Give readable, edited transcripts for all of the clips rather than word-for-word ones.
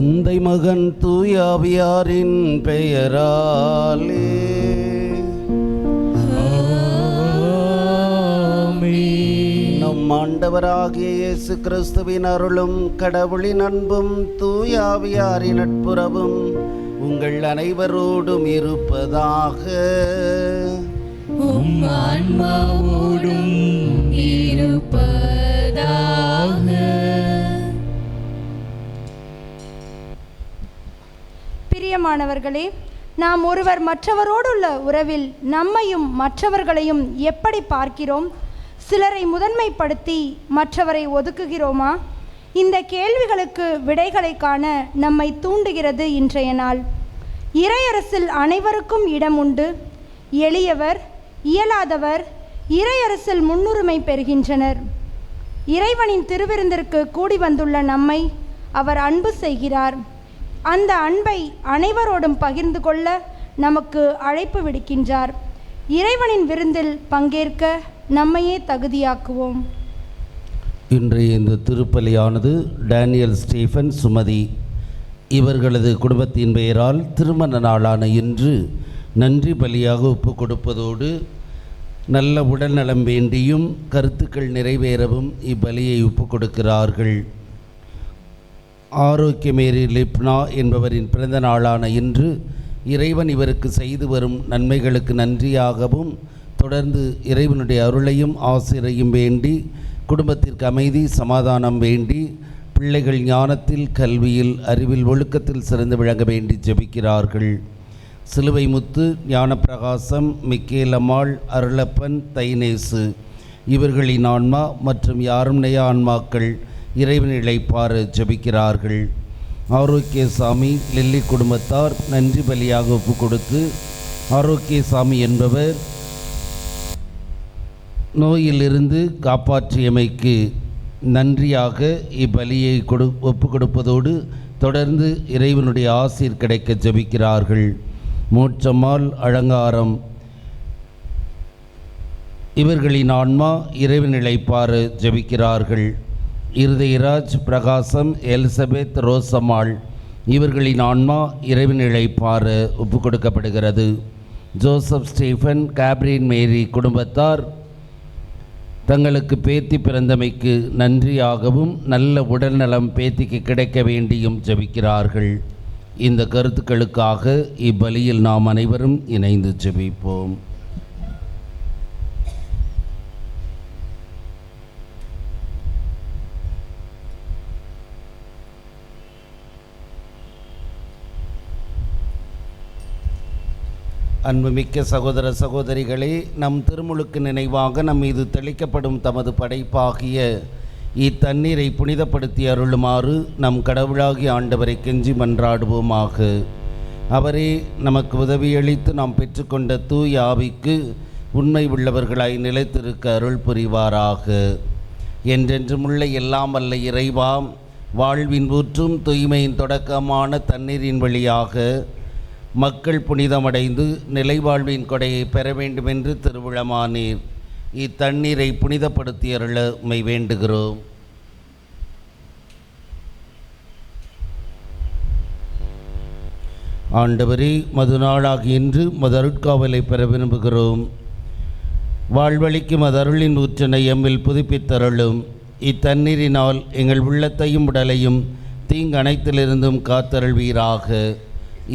தந்தை மகன் தூயாவியாரின் பெயராலே நம் ஆண்டவராகிய இயேசு கிறிஸ்துவின் அருளும் கடவுளின் அன்பும் தூயாவியாரின் நட்புறவும் உங்கள் அனைவரோடும் இருப்பதாக. ஆன்மாவோடும் இருப்பதாக. பிரியமானவர்களே, நாம் ஒருவர் மற்றவரோடுள்ள உறவில் நம்மையும் மற்றவர்களையும் எப்படி பார்க்கிறோம்? சிலரை முதன்மைப்படுத்தி மற்றவரை ஒதுக்குகிறோமா? இந்த கேள்விகளுக்கு விடைகளை காண நம்மை தூண்டுகிறது இன்றைய நாள். இறையரசில் அனைவருக்கும் இடம் உண்டு. எளியவர், இயலாதவர் இறையரசில் முன்னுரிமை பெறுகின்றனர். இறைவனின் திருவிருந்திற்கு கூடி வந்துள்ள நம்மை அவர் அன்பு செய்கிறார். அந்த அன்பை அனைவரோடும் பகிர்ந்து கொள்ள நமக்கு அழைப்பு விடுக்கின்றார். இறைவனின் விருந்தில் பங்கேற்க நம்மையே தகுதியாக்குவோம். இன்றைய இந்த திருப்பலியானது டேனியல் ஸ்டீஃபன் சுமதி இவர்களது குடும்பத்தின் பெயரால் திருமண நாளான இன்று நன்றி பலியாக ஒப்பு கொடுப்பதோடு நல்ல உடல்நலம் வேண்டியும் கருத்துக்கள் நிறைவேறவும் இப்பலியை ஒப்பு கொடுக்கிறார்கள். ஆரோக்கியமேரி லிப்னா என்பவரின் பிறந்த நாளான இன்று இறைவன் இவருக்கு செய்து வரும் நன்மைகளுக்கு நன்றியாகவும் தொடர்ந்து இறைவனுடைய அருளையும் ஆசிரையும் வேண்டி குடும்பத்திற்கு அமைதி சமாதானம் வேண்டி பிள்ளைகள் ஞானத்தில் கல்வியில் அறிவில் ஒழுக்கத்தில் சிறந்து விளங்க வேண்டி ஜெபிக்கிறார்கள். சிலுவை முத்து, ஞானப்பிரகாசம், மிக்கேலம்மாள், அருளப்பன், தைனேசு இவர்களின் ஆன்மா மற்றும் யாரும் நேய ஆன்மாக்கள் இறைவன் இளைப்பார ஜெபிக்கிறார்கள். ஆரோக்கியசாமி லில்லி குடும்பத்தார் நன்றி பலியாக ஒப்பு கொடுத்து ஆரோக்கியசாமி என்பவர் நோயிலிருந்து காப்பாற்றியமைக்கு நன்றியாக இப்பலியை ஒப்பு கொடுப்பதோடு தொடர்ந்து இறைவனுடைய ஆசீர் கிடைக்க ஜெபிக்கிறார்கள். மூச்சம்மாள், அலங்காரம் இவர்களின் ஆன்மா இறைவன் இளைப்பார ஜெபிக்கிறார்கள். இருதயராஜ், பிரகாசம், எலிசபெத், ரோசம்மாள் இவர்களின் ஆன்மா இறைவன் இளைப்பார ஒப்பு கொடுக்கப்படுகிறது. ஜோசப் ஸ்டீஃபன், கேப்ரின் மேரி குடும்பத்தார் தங்களுக்கு பேத்தி பிறந்தமைக்கு நன்றியாகவும் நல்ல உடல்நலம் பேத்திக்கு கிடைக்க வேண்டியும் ஜெபிக்கிறார்கள். இந்த கருத்துக்களுக்காக இப்பலியில் நாம் அனைவரும் இணைந்து ஜெபிப்போம். அன்புமிக்க சகோதர சகோதரிகளே, நம் திருமுழுக்கு நினைவாக நம் மீது தெளிக்கப்படும் தமது படைப்பாகிய இத்தண்ணீரை புனிதப்படுத்தி அருளுமாறு நம் கடவுளாகிய ஆண்டவரை கெஞ்சி மன்றாடுவோமாக. அவரே நமக்கு உதவியளித்து நாம் பெற்றுக்கொண்ட தூய ஆவிக்கு உண்மை உள்ளவர்களாய் நிலைத்திருக்க அருள் புரிவாராக. என்றென்றுமுள்ள எல்லாம் வல்ல இறைவா, வாழ்வின் ஊற்றும் தூய்மையின் தொடக்கமான தண்ணீரின் வழியாக மக்கள் புனிதமடைந்து நிலைவாழ்வின் கொடையை பெற வேண்டுமென்று திருவிழமானீர். இத்தண்ணீரை புனிதப்படுத்தி அருள உம்மை வேண்டுகிறோம். ஆண்டவரே, மதுநாளாகி இன்று மதருட்காவலை பெற விரும்புகிறோம். வாழ்வழிக்கும் அதருளின் ஊற்றினை எம்மில் புதுப்பித்தருளும். இத்தண்ணீரினால் எங்கள் உள்ளத்தையும் உடலையும் தீங்கு அனைத்திலிருந்தும் காத்தருள்வீராக.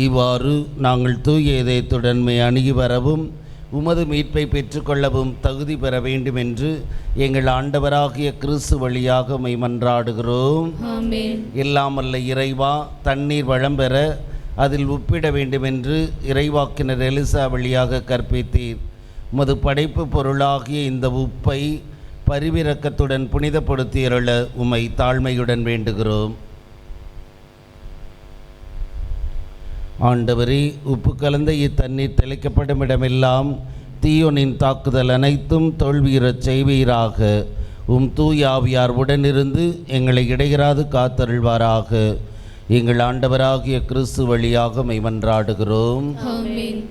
இவ்வாறு நாங்கள் தூய இதயத்துடன் அணுகி வரவும் உமது மீட்பை பெற்றுக்கொள்ளவும் தகுதி பெற வேண்டும் என்று எங்கள் ஆண்டவராகிய கிறிஸ்து வழியாக உம்மை மன்றாடுகிறோம். எல்லாம் வல்ல இறைவா, தண்ணீர் வளம் பெற அதில் உப்பிட வேண்டுமென்று இறைவாக்கினர் எலிசா வழியாக கற்பித்தீர். உமது படைப்பு பொருளாகிய இந்த உப்பை பரிவிரக்கத்துடன் புனிதப்படுத்தியருள உம்மை தாழ்மையுடன் வேண்டுகிறோம். ஆண்டவரே, உப்பு கலந்த இத்தண்ணீர் தெளிக்கப்படும் இடமெல்லாம் தீயோனின் தாக்குதல் அனைத்தும் தோல்வியுறச் செய்வீராக. தூய ஆவியார் உடனிருந்து எங்களை இடையராது காத்தருள்வாராக. எங்கள் ஆண்டவராகிய கிறிஸ்து வழியாக உம்மை மன்றாடுகிறோம். ஆமென்.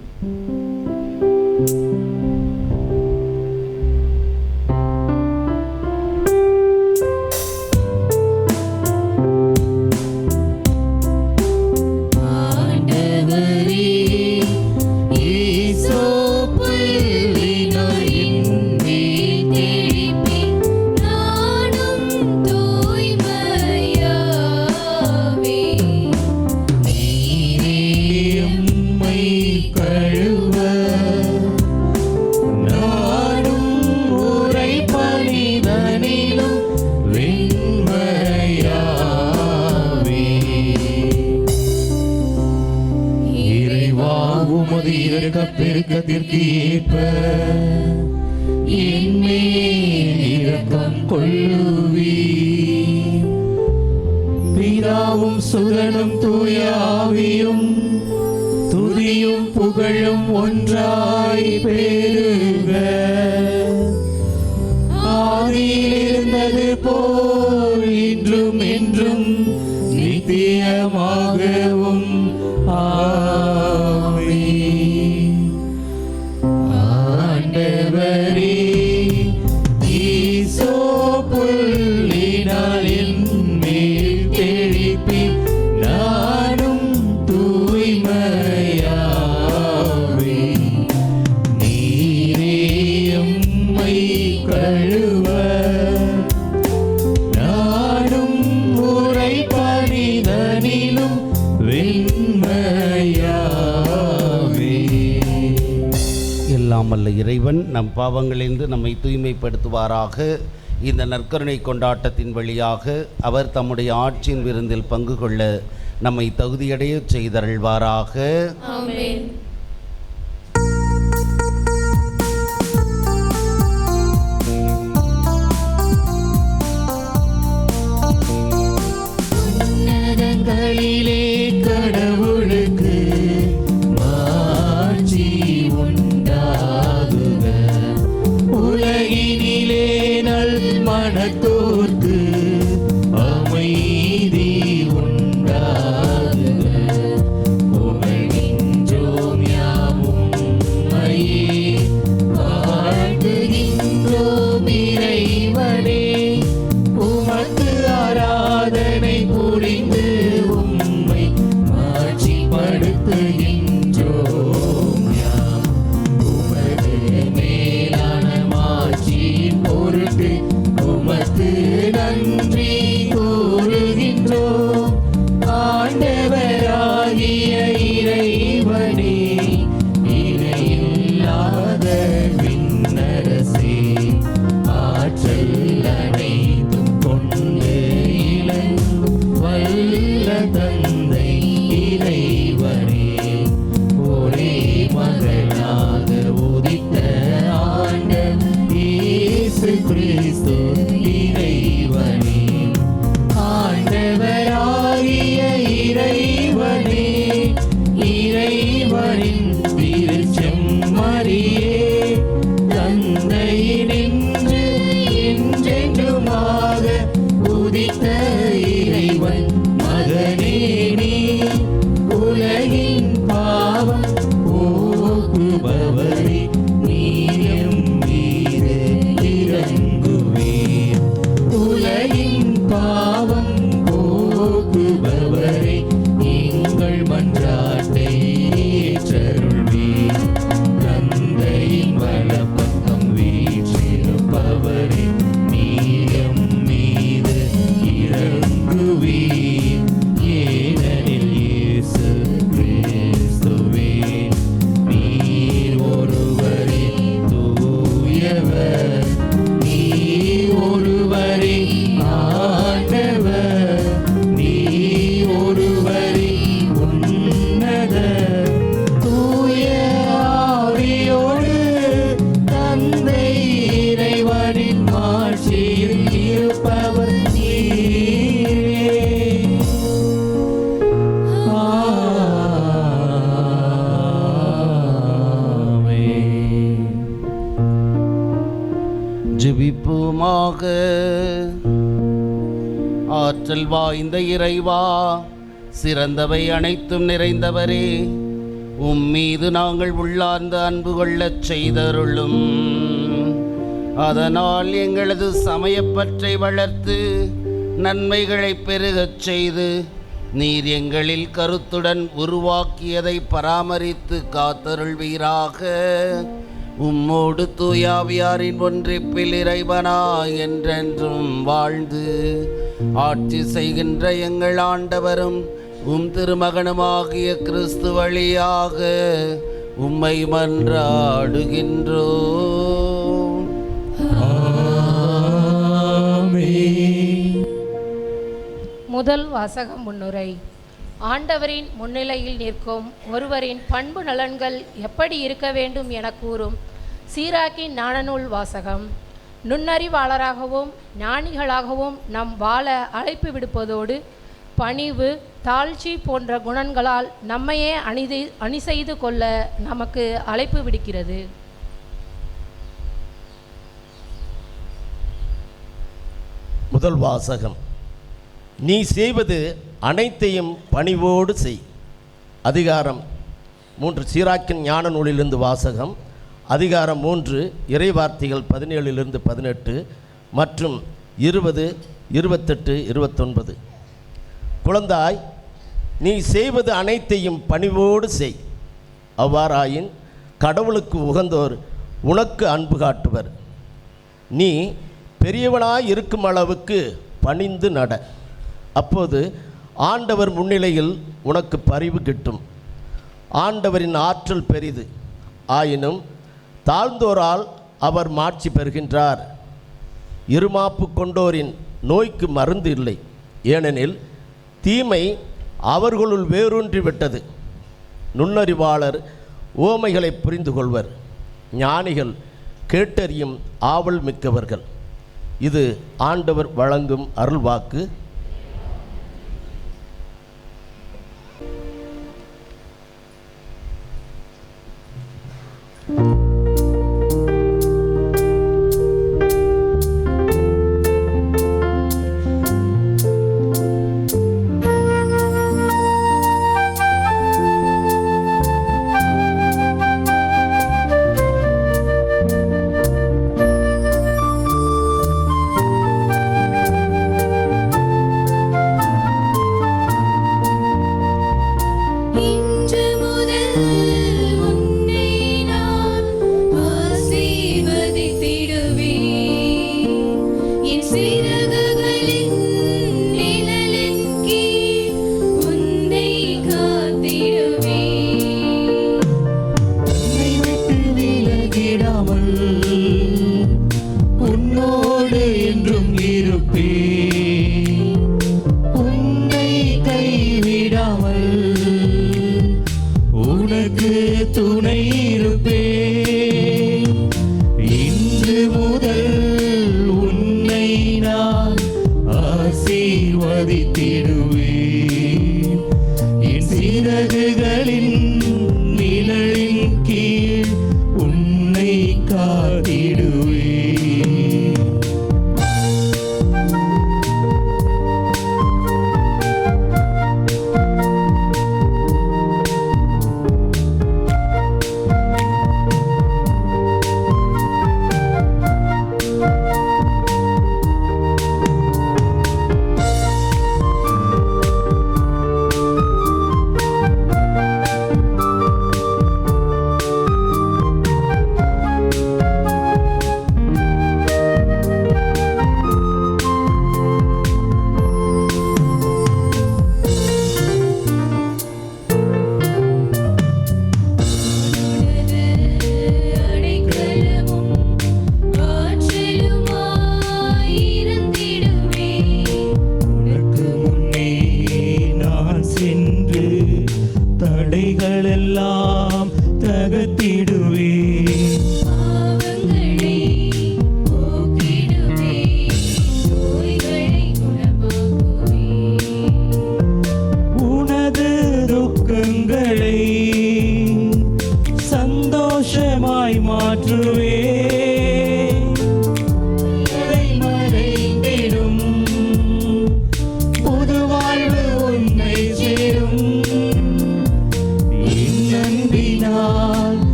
பெருக்கத்திற்கு ஏற்ப என்மேல் இரக்கம் கொள்ளுவி. பிதாவும் சுதனும் தூய ஆவியும் துதியும் புகழும் ஒன்றாய் பெருக. ஆதியில் இருந்தது போல் இன்றும் என்றும் நித்தியமாகவும் ஆமென். ஆண்டவரே, ஈசோப்புள்ளினால் என் மேல் தெளிப்பி, நானும் தூய்மையாவே. நீரே எம்மை கழுவ, நானும் உரைப்பணிதனிலும் வெண்மையாவே. எல்லாம் வல்ல இறைவன் நம் பாவங்களிலிருந்து நம்மை தூய்மைப்படுத்துவாராக. இந்த நற்கருணை கொண்டாட்டத்தின் வழியாக அவர் தம்முடைய ஆட்சியின் விருந்தில் பங்கு கொள்ள நம்மை தகுதியடைய செய்தருள்வாராக. ஆமென். உன்னதங்களிலே கடவுளுக்கு மாட்சி உண்டாகுக. உலகினிலே நல் மனத்தோர்க்கு அமைதி உண்டாகுக. புகழ்கின்றோம் யாம் உம்மையே, வாழ்த்துகின்றோம் இறைவனே. உமக்கு ஆராதனை புரிந்து உம்மை மாட்சிப்படுத்துகின்றோம் யாம். உமது மேலான மாட்சியின் பொருட்டு உமக்கு நன்றி கூறுகின்றோம். ஆண்டவராகிய இறைவனே, இணையில்லாத விண்ணரசே, ஆற்றல் அனைத்தும் கொண்டு இலங்கும் வல்ல தந்தை இறைவனே, ஒரே மகனாக உதித்த ஆண்டவர் இயேசு கிறிஸ்து இறைவனே. ஆண்டவராகிய இறைவனே, இறைவனின் திருச்செம்மறியே, தந்தையினின்று என்றென்றுமாக உதித்த இறைவன் மகனே நீ. உலகின் பாவம் போக்குபவரே, நீர் எம் மீது இரங்குவீர். உலகின் பாவம் போக்குபவரே, எங்கள் மன்றாட்டை ஏற்றருள்வீர். தந்தையின் வலப்பக்கம் வீற்றிருப்பவரே, நீர் எம் மீது இரங்குவீர். ஏனெனில் இயேசு கிறிஸ்துவே, நீர் ஒருவரே தூயவர், நீர் ஒருவரே ஆண்டவர், நீர் ஒருவரே உன்னதர். தூய ஆவியோடு தந்தை இறைவனின் மாட்சியில் இருப்பவர் நீரே. ஆமென். ஜெபிப்போமாக. ஆற்றல் வாய்ந்த இறைவா, சிறந்தவை அனைத்தும் நிறைந்தவரே, உம்மீது நாங்கள் உள்ளார்ந்த அன்பு கொள்ளச் செய்தருளும். அதனால் எங்களது சமயப்பற்றை வளர்த்து நன்மைகளை பெருகச் செய்து நீர் எங்களில் கருத்துடன் உருவாக்கியதை பராமரித்து காத்தருள்வீராக. உம்மோடு தூயாவியாரின் ஒன்றிப்பில் இறைவனா என்றென்றும் வாழ்ந்து ஆட்சி செய்கின்ற எங்கள் ஆண்டவரும் உம் திருமகனுமாகிய கிறிஸ்து வழியாக உம்மை மன்றாடுகின்றோம். முதல் வாசக முன்னுரை. ஆண்டவரின் முன்னிலையில் நிற்கும் ஒருவரின் பண்பு நலன்கள் எப்படி இருக்க வேண்டும் என கூறும் சீராக்கின் ஞானநூல் வாசகம். நுண்ணறிவாளராகவும் ஞானிகளாகவும் நம் வாழ அழைப்பு விடுப்பதோடு பணிவு, தாழ்ச்சி போன்ற குணங்களால் நம்மையே அணி செய்து கொள்ள நமக்கு அழைப்பு விடுக்கிறது. முதல் வாசகம். நீ செய்வது அனைத்தையும் பணிவோடு செய். அதிகாரம் 3 சீராக்கின் ஞான நூலிலிருந்து வாசகம். அதிகாரம் 3 இறைவார்த்தைகள் 17-18 மற்றும் 20, 28, 29. குழந்தாய், நீ செய்வது அனைத்தையும் பணிவோடு செய். அவ்வாறாயின் கடவுளுக்கு உகந்தோர் உனக்கு அன்பு காட்டுவர். நீ பெரியவனாய் இருக்கும் அளவுக்கு பணிந்து நட. அப்போது ஆண்டவர் முன்னிலையில் உனக்கு பரிவு கிட்டும். ஆண்டவரின் ஆற்றல் பெரிது, ஆயினும் தாழ்ந்தோரால் அவர் மாட்சி பெறுகின்றார். இருமாப்பு கொண்டோரின் நோய்க்கு மருந்து இல்லை, ஏனெனில் தீமை அவர்களுள் வேரூன்றி விட்டது. நுண்ணறிவாளர் ஓமைகளை புரிந்து கொள்வர், ஞானிகள் கேட்டறியும் ஆவல் மிக்கவர்கள். இது ஆண்டவர் வழங்கும் அருள்வாக்கு.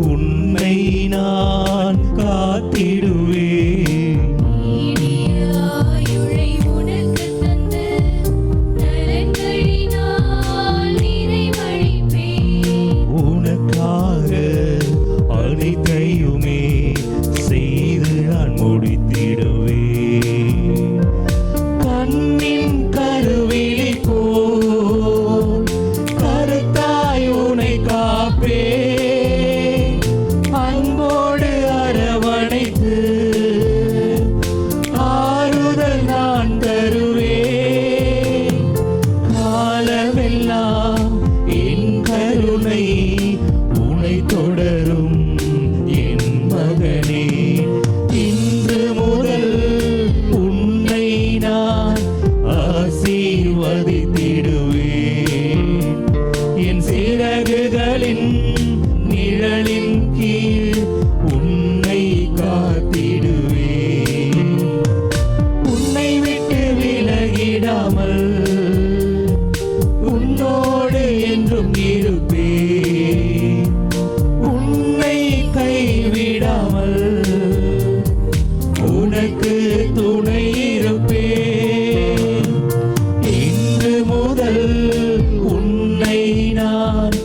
உன்னை நான் காத்திடுவேன். நீடிய ஆயுளை உனக்கு தந்து நலன்களினால் நிறைவளிப்பேன். உனக்காக அனைத்தையுமே செய்து நான் முடித்திடுவேன். கண்ணின் கருவிழி போல் கருத்தாய் உனை காப்பேன். அன்போடு அரவணைத்து ஆறுதல் நான் தருவேன். காலமெல்லாம் என் கருணை உனை தொடரும் என் மகனே. இன்று முதல் உன்னை நான் ஆசீர்வதித்திடுவேன். என் சிறகுகளின் நிழலின் கீழ் உன்னை காத்திடுவேன். உன்னை விட்டு விலகிடாமல் உன்னோடு என்றும் இருப்பேன். உன்னை கைவிடாமல் உனக்கு துணை இருப்பேன். இன்று முதல் உன்னை நான்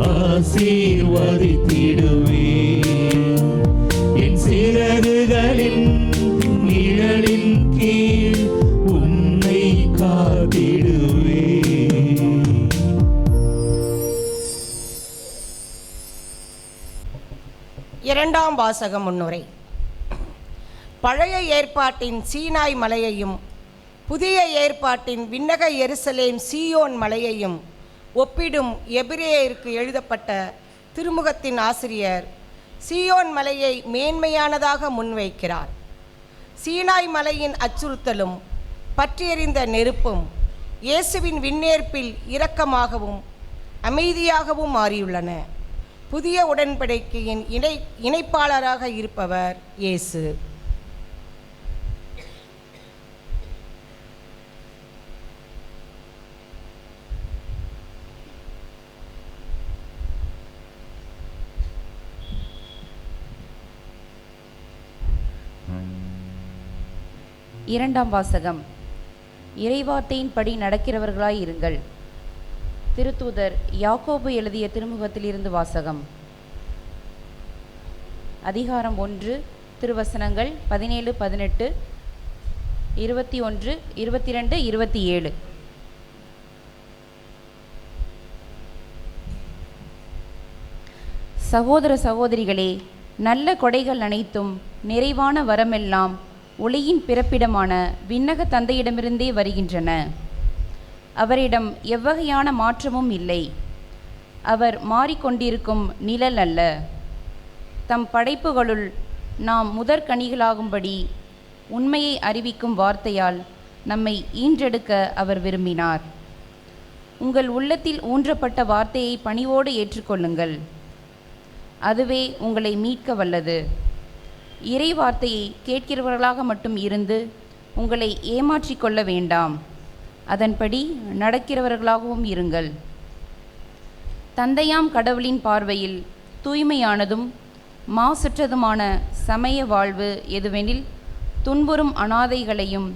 ஆசீர்வதித்திடுவேன். என் சிறகுகளின் நிழலின் கீழ் உன்னை காத்திடுவேன். இரண்டாம் வாசக முன்னுரை. பழைய ஏற்பாட்டின் சீனாய் மலையையும் புதிய ஏற்பாட்டின் விண்ணக எருசலேம் சீயோன் மலையையும் ஒப்பிடும் எபிரேயருக்கு எழுதப்பட்ட திருமுகத்தின் ஆசிரியர் சீயோன் மலையை மேன்மையானதாக முன்வைக்கிறார். சீனாய் மலையின் அச்சுறுத்தலும் பற்றியெறிந்த நெருப்பும் இயேசுவின் விண்ணேற்பில் இரக்கமாகவும் அமைதியாகவும் மாறியுள்ளன. புதிய உடன்படிக்கையின் இணைப்பாளராக இருப்பவர் இயேசு. இரண்டாம் வாசகம். இறைவார்த்தையின்படி நடக்கிறவர்களாய் இருங்கள். திருத்தூதர் யாக்கோபு எழுதிய திருமுகத்திலிருந்து வாசகம். அதிகாரம் 1, திருவசனங்கள் 17, 18, 21, 22, 27. சகோதர சகோதரிகளே, நல்ல கொடைகள் அனைத்தும் நிறைவான வரமெல்லாம் ஒளியின் பிறப்பிடமான விண்ணக தந்தையிடமிருந்தே வருகின்றன. அவரிடம் எவ்வகையான மாற்றமும் இல்லை. அவர் மாறிக்கொண்டிருக்கும் நிழல் அல்ல. தம் படைப்புகளுள் நாம் முதற்கனிகளாகும்படி உண்மையை அறிவிக்கும் வார்த்தையால் நம்மை ஈன்றெடுக்க அவர் விரும்பினார். உங்கள் உள்ளத்தில் ஊன்றப்பட்ட வார்த்தையை பணிவோடு ஏற்றுக்கொள்ளுங்கள். அதுவே உங்களை மீட்க வல்லது. இறை வார்த்தையை கேட்கிறவர்களாக மட்டும் இருந்து உங்களை ஏமாற்றிக் கொள்ள வேண்டாம். அதன்படி நடக்கிறவர்களாகவும் இருங்கள். தந்தையாம் கடவுளின் பார்வையில் தூய்மையானதும் மாசற்றதுமான சமய வாழ்வு எதுவெனில் துன்புறும் அனாதைகளையும்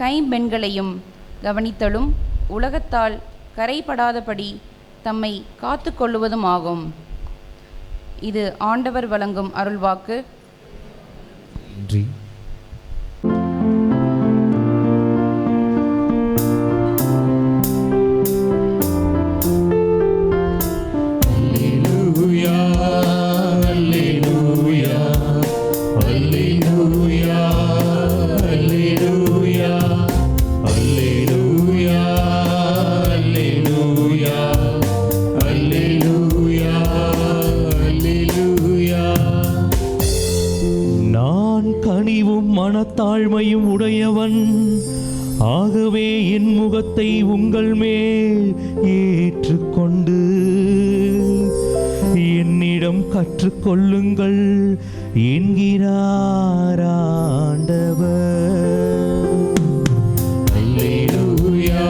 கைம்பெண்களையும் கவனித்தலும் உலகத்தால் கரைபடாதபடி தம்மை காத்து கொள்ளுவதும் ஆகும். இது ஆண்டவர் வழங்கும் அருள்வாக்கு. நன்றி. மனத்தாழ்மையும் உடையவன். ஆகவே என் முகத்தை உங்கள் மேல் ஏற்றுக்கொண்டு என்னிடம் கற்றுக்கொள்ளுங்கள் என்கிறார் ஆண்டவர். அல்லேலூயா,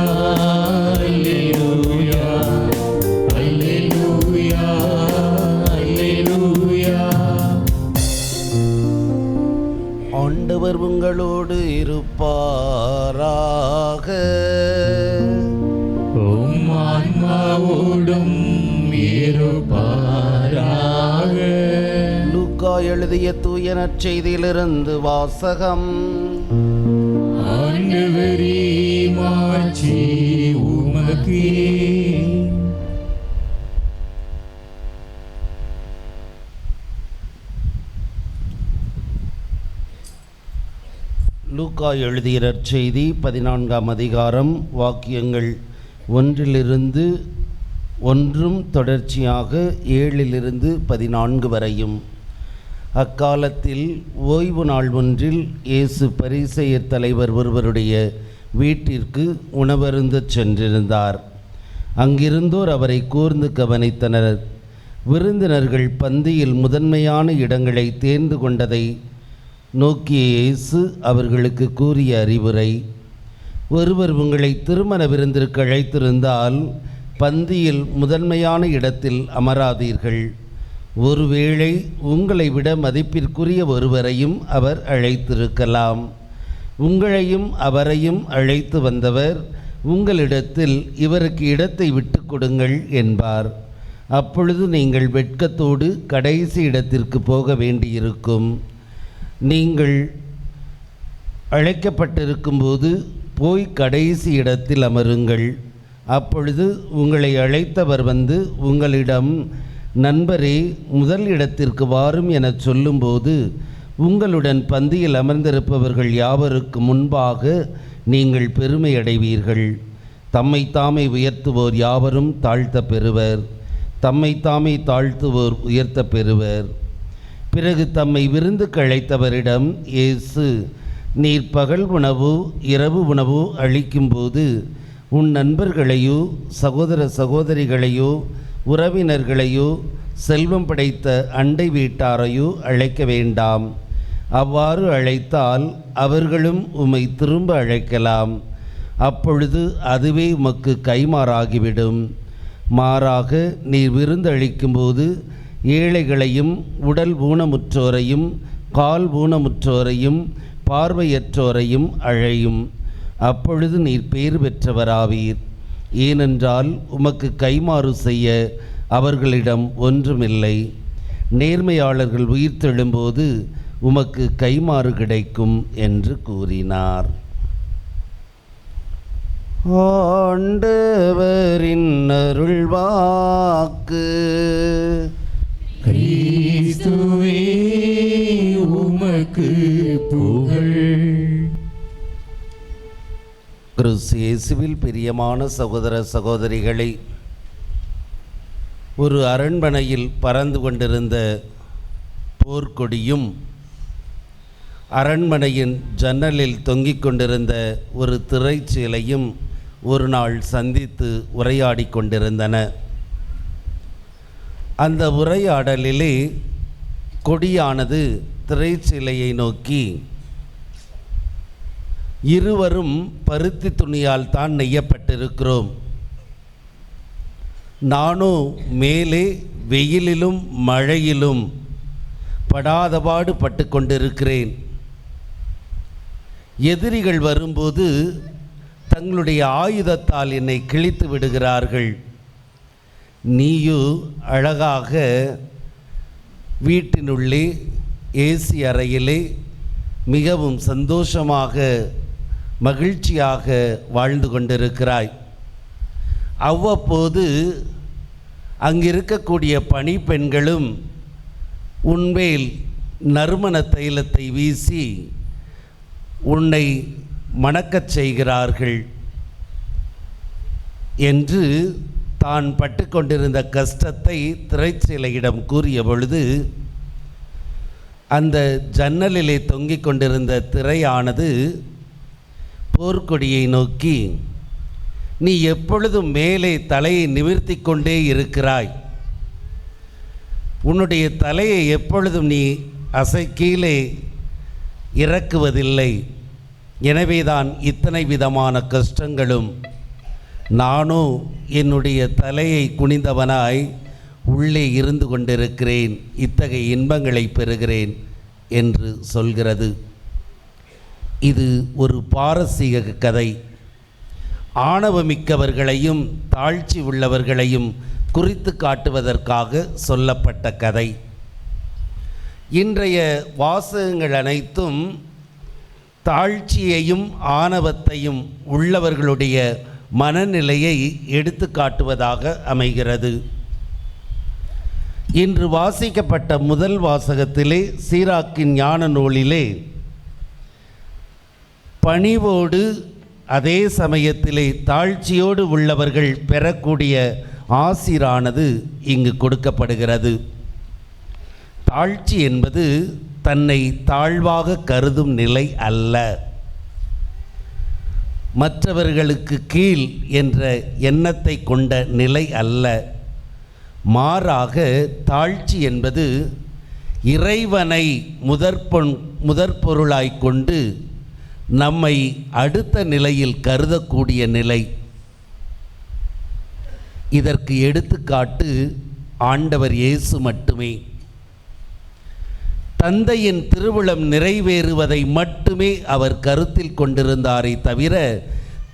அல்லேலூயா, அல்லேலூயா, அல்லேலூயா. ஆண்டவர் உங்களோடு இருப்பாராக. உம் ஆன்மாவோடும் இருப்பாராக. லூக்கா எழுதிய தூய நற்செய்தியிலிருந்து வாசகம். ஆண்டவரே மாட்சி உமக்கே. லூக்கா எழுதிய நற்செய்தி 14ஆம் அதிகாரம் வாக்கியங்கள் 1 தொடர்ச்சியாக 7 14 வரையும். அக்காலத்தில் ஓய்வு நாள் ஒன்றில் இயேசு பரிசேயர் தலைவர் ஒருவருடைய வீட்டிற்கு உணவருந்தச் சென்றிருந்தார். அங்கிருந்தோர் அவரை கூர்ந்து கவனித்தனர். விருந்தினர்கள் பந்தியில் முதன்மையான இடங்களை தேர்ந்து கொண்டதை நோக்கிய இயேசு அவர்களுக்கு கூறிய அறிவுரை: ஒருவர் உங்களை திருமண விருந்திற்கு அழைத்திருந்தால் பந்தியில் முதன்மையான இடத்தில் அமராதீர்கள். ஒருவேளை உங்களை விட மதிப்பிற்குரிய ஒருவரையும் அவர் அழைத்திருக்கலாம். உங்களையும் அவரையும் அழைத்து வந்தவர் உங்களிடத்தில் இவருக்கு இடத்தை விட்டு கொடுங்கள் என்பார். அப்பொழுது நீங்கள் வெட்கத்தோடு கடைசி இடத்திற்கு போக வேண்டியிருக்கும். நீங்கள் அழைக்கப்பட்டிருக்கும்போது போய் கடைசி இடத்தில் அமருங்கள். அப்பொழுது உங்களை அழைத்தவர் வந்து உங்களிடம், நண்பரே, முதல் இடத்திற்கு வாரும் எனச் சொல்லும்போது உங்களுடன் பந்தியில் அமர்ந்திருப்பவர்கள் யாவருக்கு முன்பாக நீங்கள் பெருமை அடைவீர்கள். தம்மை தாமே உயர்த்துவோர் யாவரும் தாழ்த்த பெறுவர், தம்மை தாமே தாழ்த்துவோர் உயர்த்த பெறுவர். பிறகு தம்மை விருந்துக்கு அழைத்தவரிடம் இயேசு, நீர் பகல் உணவு இரவு உணவு அளிக்கும்போது உன் நண்பர்களையோ சகோதர சகோதரிகளையோ உறவினர்களையோ செல்வம் படைத்த அண்டை வீட்டாரையோ அழைக்க வேண்டாம். அவ்வாறு அழைத்தால் அவர்களும் உம்மை திரும்ப அழைக்கலாம். அப்பொழுது அதுவே உமக்கு கைமாறாகிவிடும். மாறாக நீர் விருந்தளிக்கும்போது ஏழைகளையும் உடல் ஊனமுற்றோரையும் கால் ஊனமுற்றோரையும் பார்வையற்றோரையும் அழையும். அப்பொழுது நீர் பேறு பெற்றவராவீர். ஏனென்றால் உமக்கு கைமாறு செய்ய அவர்களிடம் ஒன்றுமில்லை. நேர்மையாளர்கள் உயிர்த்தெழும்போது உமக்கு கைமாறு கிடைக்கும் என்று கூறினார். ஆண்டவரின் அருள்வாக்கு. கிறிஸ்துவே உமக்கு புகழ். கிறிஸ்து இயேசுவில் பிரியமான சகோதர சகோதரிகளை, ஒரு அரண்மனையில் பறந்து கொண்டிருந்த போர்க்கொடியும் அரண்மனையின் ஜன்னலில் தொங்கிக் கொண்டிருந்த ஒரு திரைச்சீலையும் ஒரு நாள் சந்தித்து உரையாடி கொண்டிருந்தன. அந்த உரையாடலிலே கொடியானது திரைச்சீலையை நோக்கி, இருவரும் பருத்தி துணியால் தான் நெய்யப்பட்டிருக்கிறோம். நானோ மேலே வெயிலிலும் மழையிலும் படாதபாடு பட்டு கொண்டிருக்கிறேன். எதிரிகள் வரும்போது தங்களுடைய ஆயுதத்தால் என்னை கிழித்து விடுகிறார்கள். நீயோ அழகாக வீட்டினுள்ளே ஏசி அறையிலே மிகவும் சந்தோஷமாக மகிழ்ச்சியாக வாழ்ந்து கொண்டிருக்கிறாய். அவ்வப்போது அங்கிருக்கக்கூடிய பணிப்பெண்களும் உன்மேல் நறுமண தைலத்தை வீசி உன்னை மணக்கச் செய்கிறார்கள் என்று தான் பட்டு கொண்டிருந்த கஷ்டத்தை திரைச்சீலையிடம் கூறிய பொழுது, அந்த ஜன்னலிலே தொங்கிக் கொண்டிருந்த திரையானது போர்க்கொடியை நோக்கி, நீ எப்பொழுதும் மேலே தலையை நிமிர்த்தி கொண்டே இருக்கிறாய். உன்னுடைய தலையை எப்பொழுதும் நீ கீழே இறக்குவதில்லை. எனவேதான் இத்தனை விதமான கஷ்டங்களும். நானோ என்னுடைய தலையை குனிந்தவனாய் உள்ளே இருந்து கொண்டிருக்கிறேன், இத்தகைய இன்பங்களை பெறுகிறேன் என்று சொல்கிறது. இது ஒரு பாரசீக கதை. ஆணவமிக்கவர்களையும் தாழ்ச்சி உள்ளவர்களையும் குறித்து காட்டுவதற்காக சொல்லப்பட்ட கதை. இன்றைய வாசகங்கள் அனைத்தும் தாழ்ச்சியையும் ஆணவத்தையும் உள்ளவர்களுடைய மனநிலையை எடுத்து காட்டுவதாக அமைகிறது. இன்று வாசிக்கப்பட்ட முதல் வாசகத்திலே சீராக்கின் ஞான நூலிலே பணிவோடு அதே சமயத்திலே தாழ்ச்சியோடு உள்ளவர்கள் பெறக்கூடிய ஆசீரானது இங்கு கொடுக்கப்படுகிறது. தாழ்ச்சி என்பது தன்னை தாழ்வாக கருதும் நிலை அல்ல, மற்றவர்களுக்கு கீழ் என்ற எண்ணத்தை கொண்ட நிலை அல்ல. மாறாக தாழ்ச்சி என்பது இறைவனை முதற்பொருளாய் கொண்டு நம்மை அடுத்த நிலையில் கருதக்கூடிய நிலை. இதற்கு எடுத்துக்காட்டு ஆண்டவர் இயேசு மட்டுமே. தந்தையின் திருவுளம் நிறைவேறுவதை மட்டுமே அவர் கருத்தில் கொண்டிருந்தாரே தவிர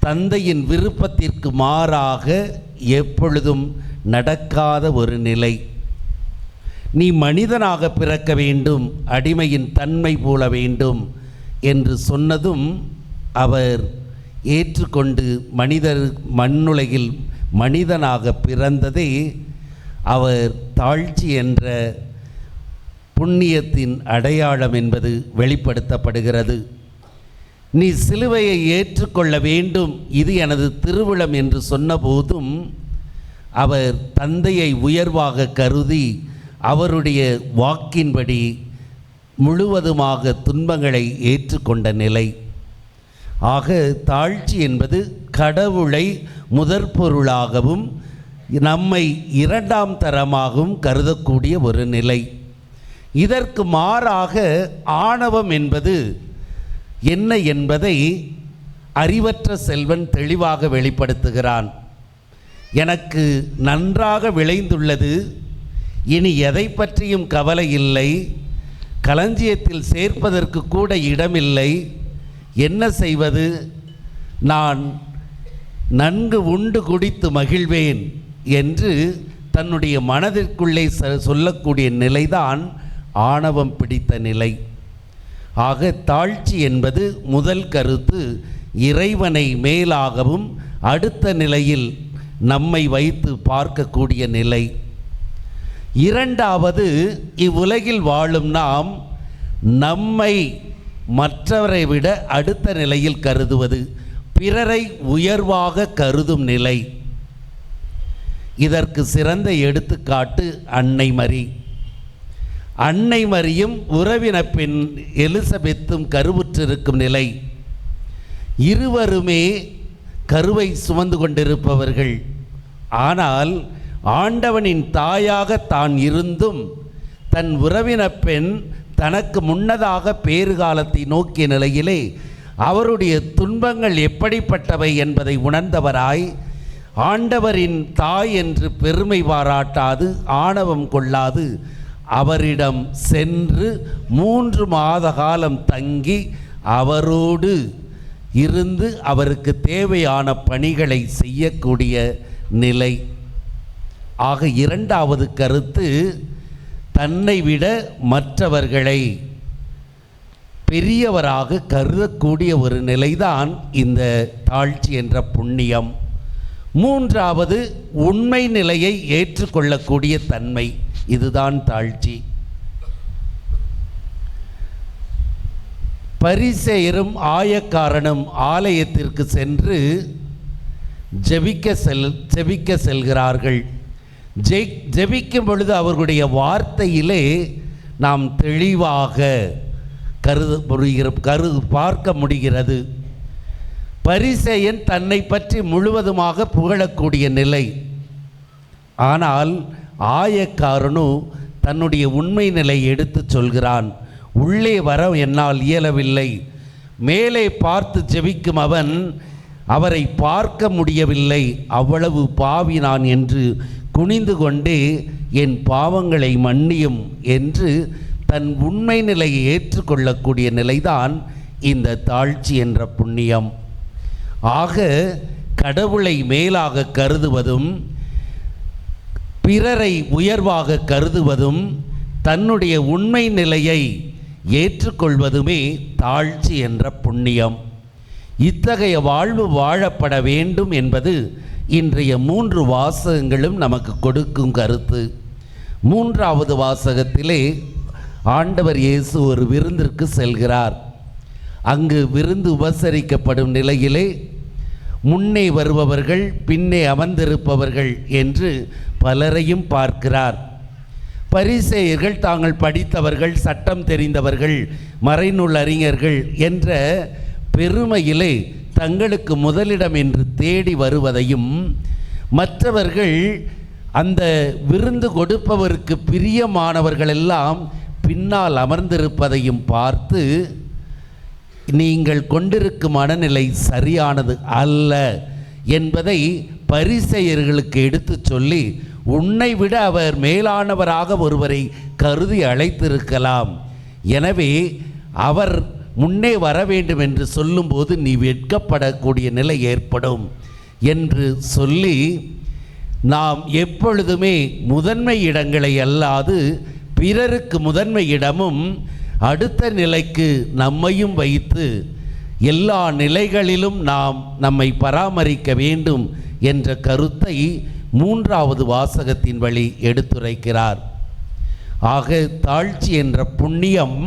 தந்தையின் விருப்பத்திற்கு மாறாக எப்பொழுதும் நடக்காத ஒரு நிலை. நீ மனிதனாக பிறக்க வேண்டும், அடிமையின் தன்மை போல வேண்டும் என்று சொன்னதும் அவர் ஏற்றுக்கொண்டு மண்ணுலகில் மனிதனாக பிறந்ததே அவர் தாழ்ச்சி என்ற புண்ணியத்தின் அடையாளம் என்பது வெளிப்படுத்தப்படுகிறது. நீ சிலுவையை ஏற்றுக்கொள்ள வேண்டும், இது எனது திருவுளம் என்று சொன்னபோதும் அவர் தந்தையை உயர்வாக கருதி அவருடைய வாக்கின்படி முழுவதுமாக துன்பங்களை ஏற்றுக்கொண்ட நிலை. ஆக தாழ்ச்சி என்பது கடவுளை முதற்பொருளாகவும் நம்மை இரண்டாம் தரமாகவும் கருதக்கூடிய ஒரு நிலை. இதற்கு மாறாக ஆணவம் என்பது என்ன என்பதை அறிவற்ற செல்வன் தெளிவாக வெளிப்படுத்துகிறான். எனக்கு நன்றாக விளைந்துள்ளது, இனி எதை பற்றியும் கவலை இல்லை, களஞ்சியத்தில் சேர்ப்பதற்கு கூட இடமில்லை, என்ன செய்வது, நான் நன்கு உண்டு குடித்து மகிழ்வேன் என்று தன்னுடைய மனதிற்குள்ளே சொல்லக்கூடிய நிலைதான் ஆணவம் பிடித்த நிலை. ஆக தாழ்ச்சி என்பது முதல் கருத்து இறைவனை மேலாகவும் அடுத்த நிலையில் நம்மை வைத்து பார்க்கக்கூடிய நிலை. இரண்டாவது, இவ்வுலகில் வாழும் நாம் நம்மை மற்றவரை விட அடுத்த நிலையில் கருதுவது, பிறரை உயர்வாக கருதும் நிலை. இதற்கு சிறந்த எடுத்துக்காட்டு அன்னை மரி. அன்னை மரியும் உறவின பெண் எலிசபெத்தும் கருவுற்றிருக்கும் நிலை. இருவருமே கருவை சுமந்து கொண்டிருப்பவர்கள். ஆனால் ஆண்டவனின் தாயாக தான் இருந்தும் தன் உறவின பெண் தனக்கு முன்னதாக பேறுகாலத்தை நோக்கிய நிலையிலே அவருடைய துன்பங்கள் எப்படிப்பட்டவை என்பதை உணர்ந்தவராய் ஆண்டவரின் தாய் என்று பெருமை பாராட்டாது ஆணவம் கொள்ளாது அவரிடம் சென்று 3 மாத காலம் தங்கி அவரோடு இருந்து அவருக்கு தேவையான பணிகளை செய்யக்கூடிய நிலை. ஆக இரண்டாவது கருத்து, தன்னை விட மற்றவர்களை பெரியவராக கருதக்கூடிய ஒரு நிலைதான் இந்த தாழ்ச்சி என்ற புண்ணியம். மூன்றாவது, உண்மை நிலையை ஏற்றுக்கொள்ளக்கூடிய தன்மை, இதுதான் தாழ்ச்சி. பரிசேயரும் ஆயக்காரனும் ஆலயத்திற்கு சென்று ஜெபிக்க செல்கிறார்கள். ஜெபிக்கும் பொழுது அவர்களுடைய வார்த்தையிலே நாம் தெளிவாக பார்க்க முடிகிறது. பரிசேயன் தன்னை பற்றி முழுவதுமாக புகழக்கூடிய நிலை. ஆனால் ஆயக்காரனு தன்னுடைய உண்மை நிலை எடுத்து சொல்கிறான். உள்ளே வர என்னால் இயலவில்லை, மேலே பார்த்து ஜெபிக்கும் அவன் அவரை பார்க்க முடியவில்லை, அவ்வளவு பாவி நான் என்று குனிந்து கொண்டே என் பாவங்களை மன்னியும் என்று தன் உண்மை நிலையை ஏற்றுக்கொள்ளக்கூடிய நிலைதான் இந்த தாழ்ச்சி என்ற புண்ணியம். ஆக கடவுளை மேலாக கருதுவதும் பிறரை உயர்வாக கருதுவதும் தன்னுடைய உண்மை நிலையை ஏற்றுக்கொள்வதுமே தாழ்ச்சி என்ற புண்ணியம். இத்தகைய வாழ்வு வாழப்பட வேண்டும் என்பது இன்றைய 3 வாசகங்களும் நமக்கு கொடுக்கும் கருத்து. 3வது வாசகத்திலே ஆண்டவர் இயேசு ஒரு விருந்திற்கு செல்கிறார். அங்கு விருந்து உபசரிக்கப்படும் நிலையிலே முன்னே வருபவர்கள் பின்னே அமர்ந்திருப்பவர்கள் என்று பலரையும் பார்க்கிறார். பரிசேயர்கள் தாங்கள் படித்தவர்கள், சட்டம் தெரிந்தவர்கள், மறைநூல் அறிஞர்கள் என்ற பெருமையிலே தங்களுக்கு முதலிடம் என்று தேடி வருவதையும், மற்றவர்கள் அந்த விருந்து கொடுப்பவருக்கு பிரியமானவர்களெல்லாம் பின்னால் அமர்ந்திருப்பதையும் பார்த்து, நீங்கள் கொண்டிருக்கும் மனநிலை சரியானது அல்ல என்பதை பரிசேயர்களுக்கு எடுத்துச் சொல்லி, உன்னை விட அவர் மேலானவராக ஒருவரை கருதி அழைத்திருக்கலாம், எனவே அவர் முன்னே வர வேண்டும் என்று சொல்லும்போது நீ வெட்கப்படக்கூடிய நிலை ஏற்படும் என்று சொல்லி, நாம் எப்பொழுதுமே முதன்மை இடங்களை அல்லாது பிறருக்கு முதன்மை இடமும் அடுத்த நிலைக்கு நம்மையும் வைத்து எல்லா நிலைகளிலும் நாம் நம்மை பராமரிக்க வேண்டும் என்ற கருத்தை 3வது வாசகத்தின் வழி எடுத்துரைக்கிறார். ஆக தாழ்ச்சி என்ற புண்ணியம்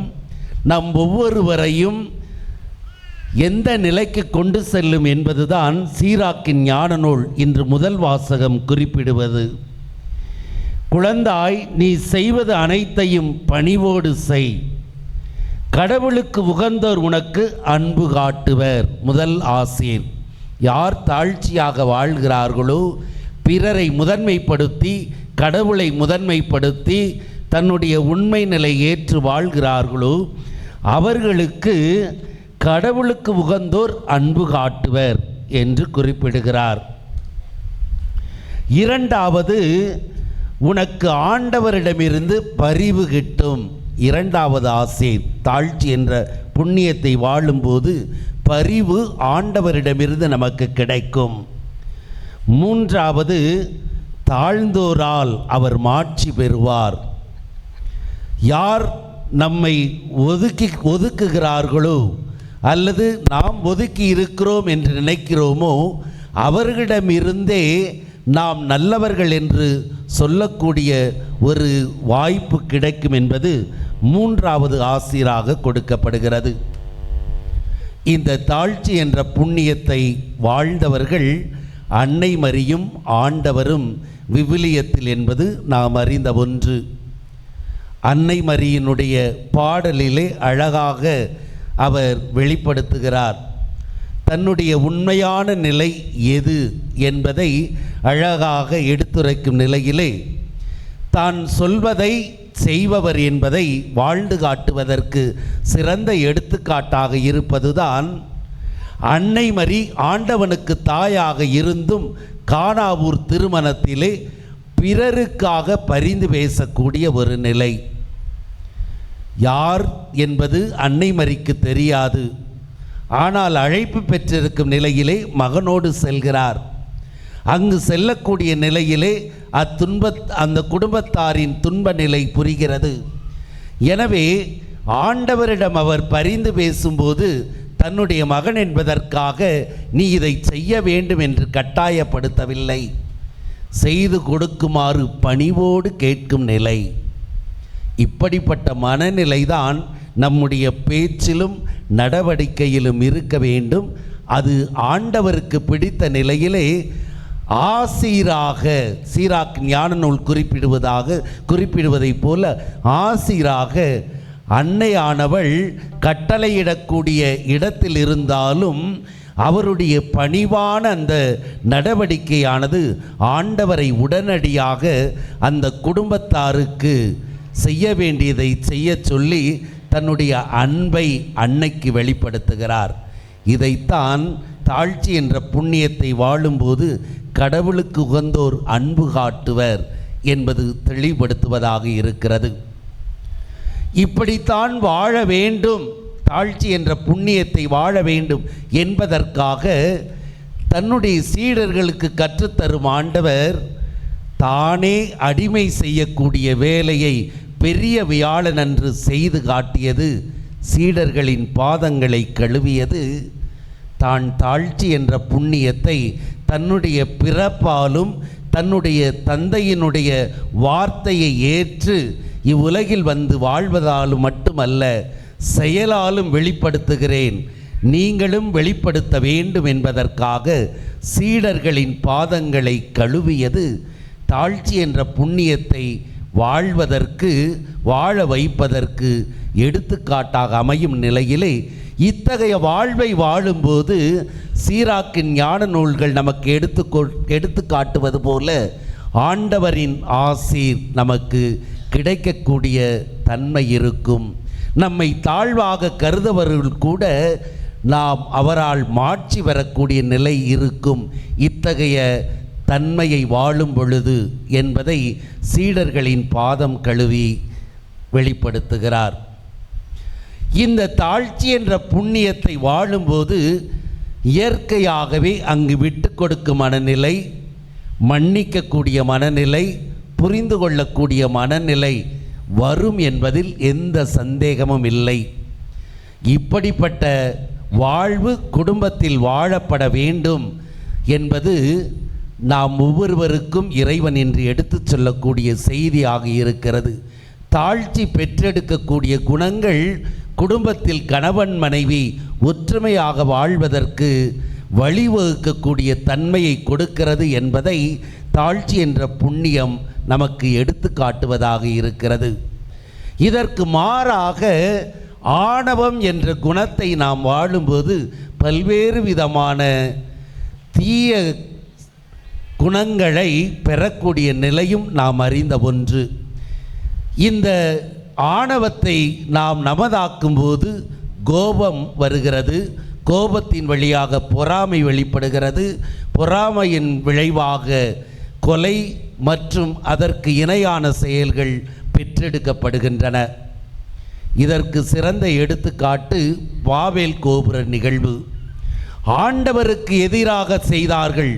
நம் ஒவ்வொருவரையும் எந்த நிலைக்கு கொண்டு செல்லும் என்பதுதான் சீராக்கின் ஞான நூல் இன்று முதல் வாசகம் குறிப்பிடுவது. குழந்தாய், நீ செய்வது அனைத்தையும் பணிவோடு செய், கடவுளுக்கு உகந்தோர் உனக்கு அன்பு காட்டுவர். முதல் ஆசீர். யார் தாழ்ச்சியாக வாழ்கிறார்களோ, பிறரை முதன்மைப்படுத்தி கடவுளை முதன்மைப்படுத்தி தன்னுடைய உண்மை நிலை ஏற்று வாழ்கிறார்களோ அவர்களுக்கு கடவுளுக்கு உகந்தோர் அன்பு காட்டுவர் என்று குறிப்பிடுகிறார். 2வது, உனக்கு ஆண்டவரிடமிருந்து பரிவு கிட்டும். 2வது ஆசை. தாழ்ச்சி என்ற புண்ணியத்தை வாழும்போது பரிவு ஆண்டவரிடமிருந்து நமக்கு கிடைக்கும். 3வது, தாழ்ந்தோரால் அவர் மாட்சி பெறுவார். யார் நம்மை ஒதுக்குகிறார்களோ அல்லது நாம் ஒதுக்கி இருக்கிறோம் என்று நினைக்கிறோமோ அவர்களிடமிருந்தே நாம் நல்லவர்கள் என்று சொல்லக்கூடிய ஒரு வாய்ப்பு கிடைக்கும் என்பது 3வது ஆசீராக கொடுக்கப்படுகிறது. இந்த தாழ்ச்சி என்ற புண்ணியத்தை வாழ்ந்தவர்கள் அன்னை மரியும் ஆண்டவரும் விவிலியத்தில் என்பது நாம் அறிந்த ஒன்று. அன்னை மரியினுடைய பாடலிலே அழகாக அவர் வெளிப்படுத்துகிறார். தன்னுடைய உண்மையான நிலை எது என்பதை அழகாக எடுத்துரைக்கும் நிலையிலே தான் சொல்வதை செய்பவர் என்பதை வாழ்ந்து காட்டுவதற்கு சிறந்த எடுத்துக்காட்டாக இருப்பதுதான் அன்னை மரி ஆண்டவனுக்கு தாயாக இருந்தும் கானாவூர் திருமணத்திலே பிறருக்காக பரிந்து பேசக்கூடிய ஒரு நிலை. யார் என்பது அன்னை மரிக்கு தெரியாது. ஆனால் அழைப்பு பெற்றிருக்கும் நிலையிலே மகனோடு செல்கிறார். அங்கு செல்லக்கூடிய நிலையிலே அந்த குடும்பத்தாரின் துன்ப நிலை புரிகிறது. எனவே ஆண்டவரிடம் அவர் பரிந்து பேசும்போது தன்னுடைய மகன் என்பதற்காக நீ இதை செய்ய வேண்டும் என்று கட்டாயப்படுத்தவில்லை, செய்து கொடுக்குமாறு பணிவோடு கேட்கும் நிலை. இப்படிப்பட்ட மனநிலைதான் நம்முடைய பேச்சிலும் நடவடிக்கையிலும் இருக்க வேண்டும். அது ஆண்டவருக்கு பிடித்த நிலையிலே ஆசீராக, சீராக் ஞான நூல் குறிப்பிடுவதைப் போல ஆசீராக அன்னையானவள் கட்டளையிடக்கூடிய இடத்தில் இருந்தாலும் அவருடைய பணிவான அந்த நடவடிக்கையானது ஆண்டவரை உடனடியாக அந்த குடும்பத்தாருக்கு செய்ய வேண்டியதை செய்ய சொல்லி தன்னுடைய அன்பை அன்னைக்கு வெளிப்படுத்துகிறார். இதைத்தான் தாழ்ச்சி என்ற புண்ணியத்தை வாழும்போது கடவுளுக்கு உகந்தோர் அன்பு காட்டுவர் என்பது தெளிவுபடுத்துவதாக இருக்கிறது. இப்படித்தான் வாழ வேண்டும், தாழ்ச்சி என்ற புண்ணியத்தை வாழ வேண்டும் என்பதற்காக தன்னுடைய சீடர்களுக்கு கற்றுத்தரும் ஆண்டவர் தானே அடிமை செய்யக்கூடிய வேலையை பெரிய வியாழன் அன்று செய்து காட்டியது. சீடர்களின் பாதங்களை கழுவியது. தான் தாழ்ச்சி என்ற புண்ணியத்தை தன்னுடைய பிறப்பாலும் தன்னுடைய தந்தையினுடைய வார்த்தையை ஏற்று இவ்வுலகில் வந்து வாழ்வதாலும் மட்டுமல்ல, செயலாலும் வெளிப்படுத்துகிறேன், நீங்களும் வெளிப்படுத்த வேண்டும் என்பதற்காக சீடர்களின் பாதங்களை கழுவியது. தாழ்ச்சி என்ற புண்ணியத்தை வாழ்வதற்கு, வாழ வைப்பதற்கு எடுத்துக்காட்டாக அமையும் நிலையிலே இத்தகைய வாழ்வை வாழும்போது சீராக்கின் ஞான நூல்கள் நமக்கு எடுத்து காட்டுவது போல ஆண்டவரின் ஆசீர் நமக்கு கிடைக்கக்கூடிய தன்மை இருக்கும். நம்மை தாழ்வாக கருதவர்கள் கூட நாம் அவரால் மாட்சி வரக்கூடிய நிலை இருக்கும். இத்தகைய தன்மையை வாழும் பொழுது என்பதை சீடர்களின் பாதம் கழுவி வெளிப்படுத்துகிறார். இந்த தாழ்ச்சி என்ற புண்ணியத்தை வாழும்போது இயற்கையாகவே அங்கு விட்டு கொடுக்கும் மனநிலை, மன்னிக்கக்கூடிய மனநிலை, புரிந்து கொள்ளக்கூடிய மனநிலை வரும் என்பதில் எந்த சந்தேகமும் இல்லை. இப்படிப்பட்ட வாழ்வு குடும்பத்தில் வாழப்பட வேண்டும் என்பது நாம் ஒவ்வொருவருக்கும் இறைவன் என்று எடுத்துச் சொல்லக்கூடிய செய்தியாக இருக்கிறது. தாழ்ச்சி பெற்றெடுக்கக்கூடிய குணங்கள் குடும்பத்தில் கணவன் மனைவி ஒற்றுமையாக வாழ்வதற்கு வழிவகுக்கக்கூடிய தன்மையை கொடுக்கிறது என்பதை தாழ்ச்சி என்ற புண்ணியம் நமக்கு எடுத்து காட்டுவதாக இருக்கிறது. இதற்கு மாறாக ஆணவம் என்ற குணத்தை நாம் வாழும்போது பல்வேறு விதமான தீய குணங்களை பெறக்கூடிய நிலையும் நாம் அறிந்த ஒன்று. இந்த ஆணவத்தை நாம் நமதாக்கும்போது கோபம் வருகிறது. கோபத்தின் வழியாக பொறாமை வெளிப்படுகிறது. பொறாமையின் விளைவாக கொலை மற்றும் அதற்கு இணையான செயல்கள் பெற்றெடுக்கப்படுகின்றன. இதற்கு சிறந்த எடுத்துக்காட்டு பாபேல் கோபுர நிகழ்வு. ஆண்டவருக்கு எதிராக செய்தார்கள்.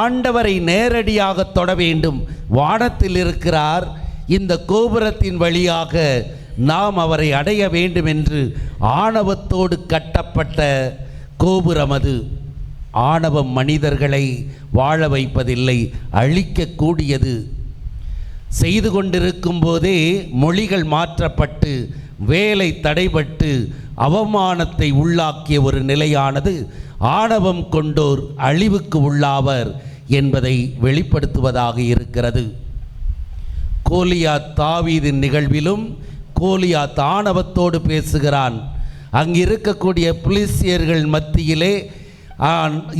ஆண்டவரை நேரடியாக தொட வேண்டும். வானத்தில் இருக்கிறார், இந்த கோபுரத்தின் வழியாக நாம் அவரை அடைய வேண்டும் என்று ஆணவத்தோடு கட்டப்பட்ட கோபுரம் அது. ஆணவம் மனிதர்களை வாழ வைப்பதில்லை, அழிக்கக்கூடியது. செய்து கொண்டிருக்கும் போதே மொழிகள் மாற்றப்பட்டு வேலை தடைபட்டு அவமானத்தை உள்ளாக்கிய ஒரு நிலையானது ஆணவம் கொண்டோர் அழிவுக்கு உள்ளாவர் என்பதை வெளிப்படுத்துவதாக இருக்கிறது. கோலியாத் தாவீதின் நிகழ்விலும் கோலியாத் ஆணவத்தோடு பேசுகிறான். அங்கிருக்கக்கூடிய பிலிஸ்தியர்கள் மத்தியிலே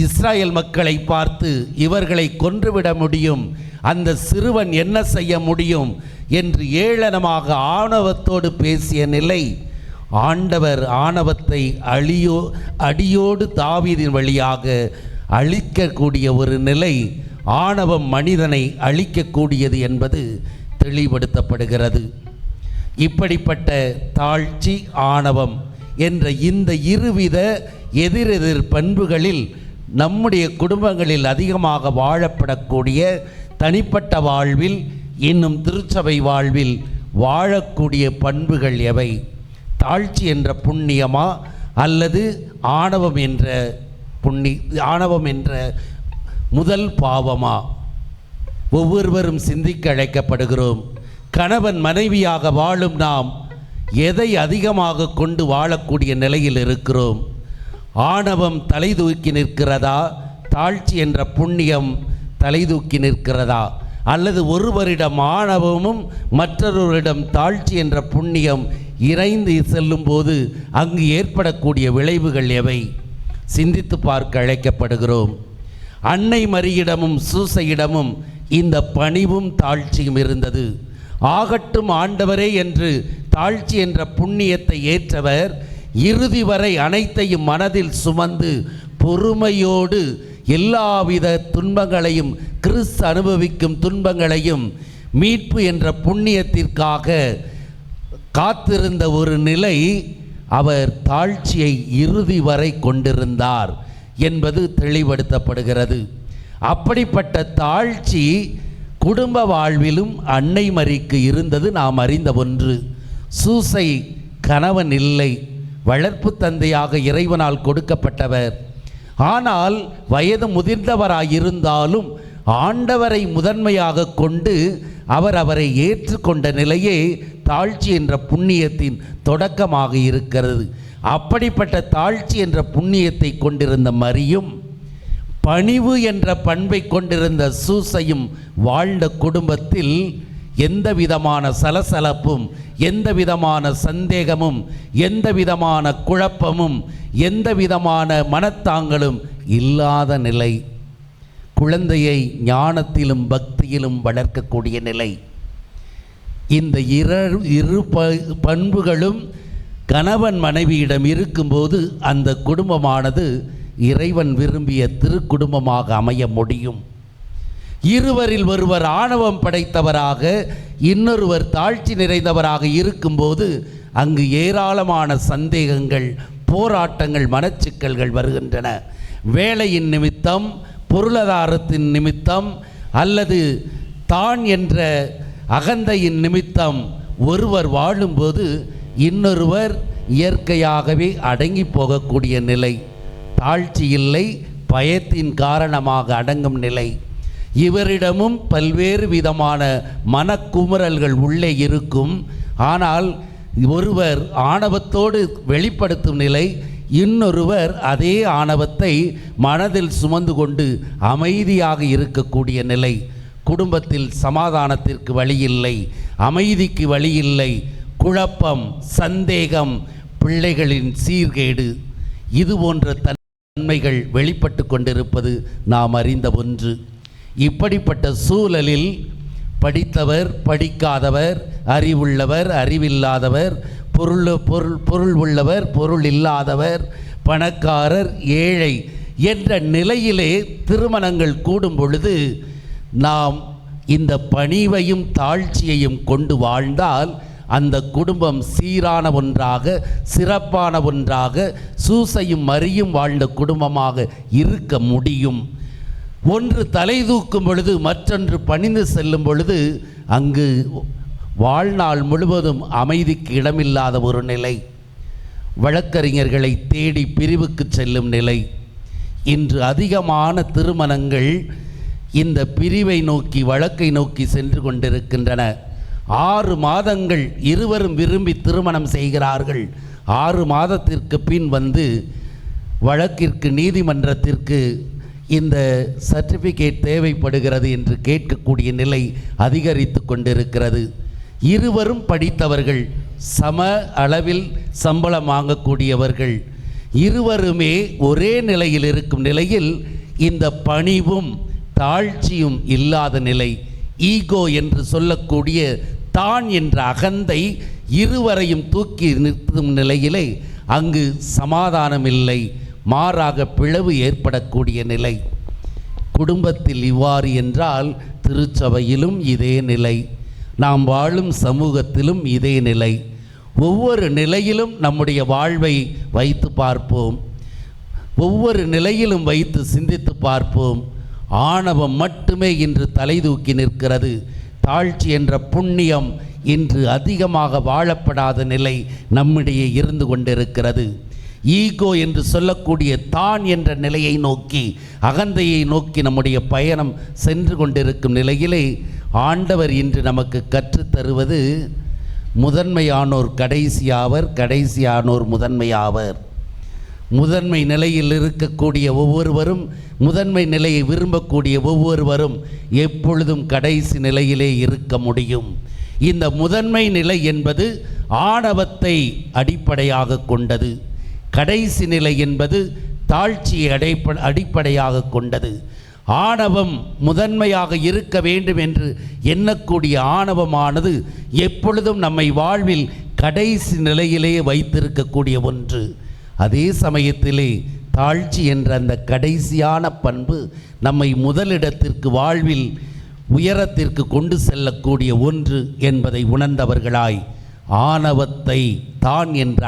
இஸ்ராயேல் மக்களை பார்த்து இவர்களை கொன்றுவிட முடியும், அந்த சிறுவன் என்ன செய்ய முடியும் என்று ஏளனமாக ஆணவத்தோடு பேசிய நிலை. ஆண்டவர் ஆணவத்தை அடியோடு தாவீதின் வழியாக அழிக்கக்கூடிய ஒரு நிலை, ஆணவம் மனிதனை அழிக்கக்கூடியது என்பது தெளிவுபடுத்தப்படுகிறது. இப்படிப்பட்ட தாழ்ச்சி, ஆணவம் என்ற இந்த இருவித எதிரெதிர் பண்புகளில் நம்முடைய குடும்பங்களில் அதிகமாக வாழப்படக்கூடிய தனிப்பட்ட வாழ்வில், இன்னும் திருச்சபை வாழ்வில் வாழக்கூடிய பண்புகள் எவை? தாழ்ச்சி என்ற புண்ணியமா அல்லது ஆணவம் என்ற முதல் பாவமா? ஒவ்வொருவரும் சிந்திக்க அழைக்கப்படுகிறோம். கணவன் மனைவியாக வாழும் நாம் எதை அதிகமாக கொண்டு வாழக்கூடிய நிலையில் இருக்கிறோம்? ஆணவம் தலை தூக்கி நிற்கிறதா? தாழ்ச்சி என்ற புண்ணியம் தலை தூக்கி நிற்கிறதா? அல்லது ஒருவரிடம் ஆணவமும் மற்றொருவரிடம் தாழ்ச்சி என்ற புண்ணியம் இறைந்து செல்லும்போது அங்கு ஏற்படக்கூடிய விளைவுகள் எவை? சிந்தித்து பார்க்க அழைக்கப்படுகிறோம். அன்னை மரியிடமும் சூசையிடமும் இந்த பணிவும் தாழ்ச்சியும் இருந்தது. ஆகட்டும் ஆண்டவரே என்று தாழ்ச்சி என்ற புண்ணியத்தை ஏற்றவர் இறுதி வரை அனைத்தையும் மனதில் சுமந்து பொறுமையோடு எல்லாவித துன்பங்களையும், கிறிஸ்து அனுபவிக்கும் துன்பங்களையும் மீட்பு என்ற புண்ணியத்திற்காக காத்திருந்த ஒரு நிலை அவர் தாழ்ச்சியை இறுதி வரை கொண்டிருந்தார் என்பது தெளிவுபடுத்தப்படுகிறது. அப்படிப்பட்ட தாழ்ச்சி குடும்ப வாழ்விலும் அன்னை மரிக்கு இருந்தது நாம் அறிந்த ஒன்று. சூசை கணவன் இல்லை, வளர்ப்பு தந்தையாக இறைவனால் கொடுக்கப்பட்டவர். ஆனால் வயது முதிர்ந்தவராயிருந்தாலும் ஆண்டவரை முதன்மையாக கொண்டு அவரை ஏற்றுக்கொண்ட நிலையே தாழ்ச்சி என்ற புண்ணியத்தின் தொடக்கமாக இருக்கிறது. அப்படிப்பட்ட தாழ்ச்சி என்ற புண்ணியத்தை கொண்டிருந்த மரியும் பணிவு என்ற பண்பை கொண்டிருந்த சூசையும் வாழ்ந்த குடும்பத்தில் எந்த விதமான சலசலப்பும், எந்த விதமான சந்தேகமும், எந்த விதமான குழப்பமும், எந்த விதமான மனத்தாங்களும் இல்லாத நிலை. குழந்தையை ஞானத்திலும் பக்தியிலும் வளர்க்கக்கூடிய நிலை. இந்த இரு பண்புகளும் கணவன் மனைவியிடம் இருக்கும்போது அந்த குடும்பமானது இறைவன் விரும்பிய திருக்குடும்பமாக அமைய முடியும். இருவரில் ஒருவர் ஆணவம் படைத்தவராக இன்னொருவர் தாழ்ச்சி நிறைந்தவராக இருக்கும்போது அங்கு ஏராளமான சந்தேகங்கள், போராட்டங்கள், மனச்சிக்கல்கள் வருகின்றன. வேலையின் நிமித்தம், பொருளாதாரத்தின் நிமித்தம் அல்லது தான் என்ற அகந்தையின் நிமித்தம் ஒருவர் வாழும்போது இன்னொருவர் இயற்கையாகவே அடங்கி போகக்கூடிய நிலை. தாழ்ச்சி இல்லை, பயத்தின் காரணமாக அடங்கும் நிலை. இவரிடமும் பல்வேறு விதமான மனக்குமுறல்கள் உள்ளே இருக்கும். ஆனால் ஒருவர் ஆணவத்தோடு வெளிப்படுத்தும் நிலை, இன்னொருவர் அதே ஆணவத்தை மனதில் சுமந்து கொண்டு அமைதியாக இருக்கக்கூடிய நிலை. குடும்பத்தில் சமாதானத்திற்கு வழியில்லை, அமைதிக்கு வழியில்லை, குழப்பம், சந்தேகம், பிள்ளைகளின் சீர்கேடு, இது போன்ற தன்மைகள் வெளிப்பட்டு கொண்டிருப்பது நாம் அறிந்த ஒன்று. இப்படிப்பட்ட சூழலில் படித்தவர், படிக்காதவர், அறிவுள்ளவர், அறிவில்லாதவர், பொருள் உள்ளவர், பொருள் இல்லாதவர், பணக்காரர், ஏழை என்ற நிலையிலே திருமணங்கள் கூடும் பொழுது நாம் இந்த பணிவையும் தாழ்ச்சியையும் கொண்டு வாழ்ந்தால் அந்த குடும்பம் சீரான ஒன்றாக, சிறப்பான ஒன்றாக, சூசையும் மரியும் வாழ்ந்த குடும்பமாக இருக்க முடியும். ஒன்று தலை தூக்கும் பொழுது மற்றொன்று பணிந்து செல்லும் பொழுது அங்கு வாழ்நாள் முழுவதும் அமைதிக்கு இடமில்லாத ஒரு நிலை. வழக்கறிஞர்களை தேடி பிரிவுக்கு செல்லும் நிலை. இன்று அதிகமான திருமணங்கள் இந்த பிரிவை நோக்கி, வழக்கை நோக்கி சென்று கொண்டிருக்கின்றன. 6 மாதங்கள் இருவரும் விரும்பி திருமணம் செய்கிறார்கள். 6 மாதத்திற்கு பின் வந்து வழக்கிற்கு, நீதிமன்றத்திற்கு இந்த சர்டிஃபிகேட் தேவைப்படுகிறது என்று கேட்கக்கூடிய நிலை அதிகரித்து கொண்டிருக்கிறது. இருவரும் படித்தவர்கள், சம அளவில் சம்பளம் வாங்கக்கூடியவர்கள், இருவருமே ஒரே நிலையில் இருக்கும் நிலையில் இந்த பணிவும் தாழ்ச்சியும் இல்லாத நிலை, ஈகோ என்று சொல்லக்கூடிய தான் என்ற அகந்தை இருவரையும் தூக்கி நிறுத்தும் நிலையிலே அங்கு சமாதானம் இல்லை, மாறாக பிளவு ஏற்படக்கூடிய நிலை. குடும்பத்தில் இவ்வாறு என்றால் திருச்சபையிலும் இதே நிலை, நாம் வாழும் சமூகத்திலும் இதே நிலை. ஒவ்வொரு நிலையிலும் நம்முடைய வாழ்வை வைத்து பார்ப்போம். ஒவ்வொரு நிலையிலும் வைத்து சிந்தித்து பார்ப்போம். ஆணவம் மட்டுமே இன்று தலை தூக்கி நிற்கிறது. தாழ்ச்சி என்ற புண்ணியம் இன்று அதிகமாக வாழப்படாத நிலை நம்மிடையே இருந்து கொண்டிருக்கிறது. ஈகோ என்று சொல்லக்கூடிய தான் என்ற நிலையை நோக்கி, அகந்தையை நோக்கி நம்முடைய பயணம் சென்று கொண்டிருக்கும் நிலையிலே ஆண்டவர் இன்று நமக்கு கற்றுத்தருவது முதன்மையானோர் கடைசியாவர், கடைசியானோர் முதன்மையாவர். முதன்மை நிலையில் இருக்கக்கூடிய ஒவ்வொருவரும், முதன்மை நிலையை விரும்பக்கூடிய ஒவ்வொருவரும் எப்பொழுதும் கடைசி நிலையிலே இருக்க முடியும். இந்த முதன்மை நிலை என்பது ஆணவத்தை அடிப்படையாக கொண்டது. கடைசி நிலை என்பது தாழ்ச்சியை அடிப்படையாக கொண்டது. ஆணவம் முதன்மையாக இருக்க வேண்டும் என்று எண்ணக்கூடிய ஆணவமானது எப்பொழுதும் நம்மை வாழ்வில் கடைசி நிலையிலே வைத்திருக்கக்கூடிய ஒன்று. அதே சமயத்திலே தாழ்ச்சி என்ற அந்த கடைசியான பண்பு நம்மை முதலிடத்திற்கு, வாழ்வில் உயரத்திற்கு கொண்டு செல்லக்கூடிய ஒன்று என்பதை உணர்ந்தவர்களாய் ஆணவத்தை தான் என்ற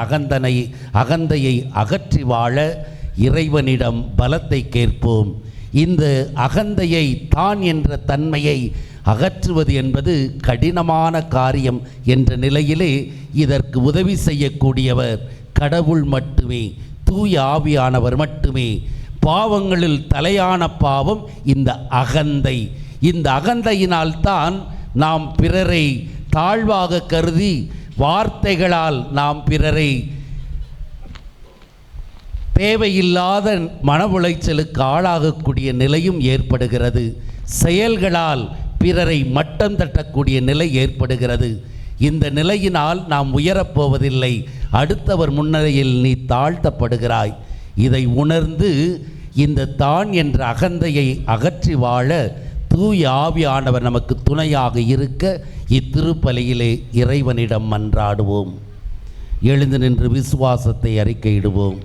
அகந்தையை அகற்றி வாழ இறைவனிடம் பலத்தை கேட்போம். இந்த அகந்தையை தான் என்ற தன்மையை அகற்றுவது என்பது கடினமான காரியம் என்ற நிலையிலே இதற்கு உதவி செய்யக்கூடியவர் கடவுள் மட்டுமே, தூய ஆவியானவர் மட்டுமே. பாவங்களில் தலையான பாவம் இந்த அகந்தை. இந்த அகந்தையினால்தான் நாம் பிறரை தாழ்வாக கருதி வார்த்தைகளால் நாம் பிறரை தேவையில்லாத மன உளைச்சலுக்கு ஆளாகக்கூடிய நிலையும் ஏற்படுகிறது. செயல்களால் பிறரை மட்டம் தட்டக்கூடிய நிலை ஏற்படுகிறது. இந்த நிலையினால் நாம் உயரப்போவதில்லை. அடுத்தவர் முன்னிலையில் நீ தாழ்த்தப்படுகிறாய். இதை உணர்ந்து இந்த தான் என்ற அகந்தையை அகற்றி வாழ தூய ஆவியானவர் நமக்கு துணையாக இருக்க இத்திருப்பலியிலே இறைவனிடம் மன்றாடுவோம். எழுந்து நின்று விசுவாசத்தை அறிக்கையிடுவோம்.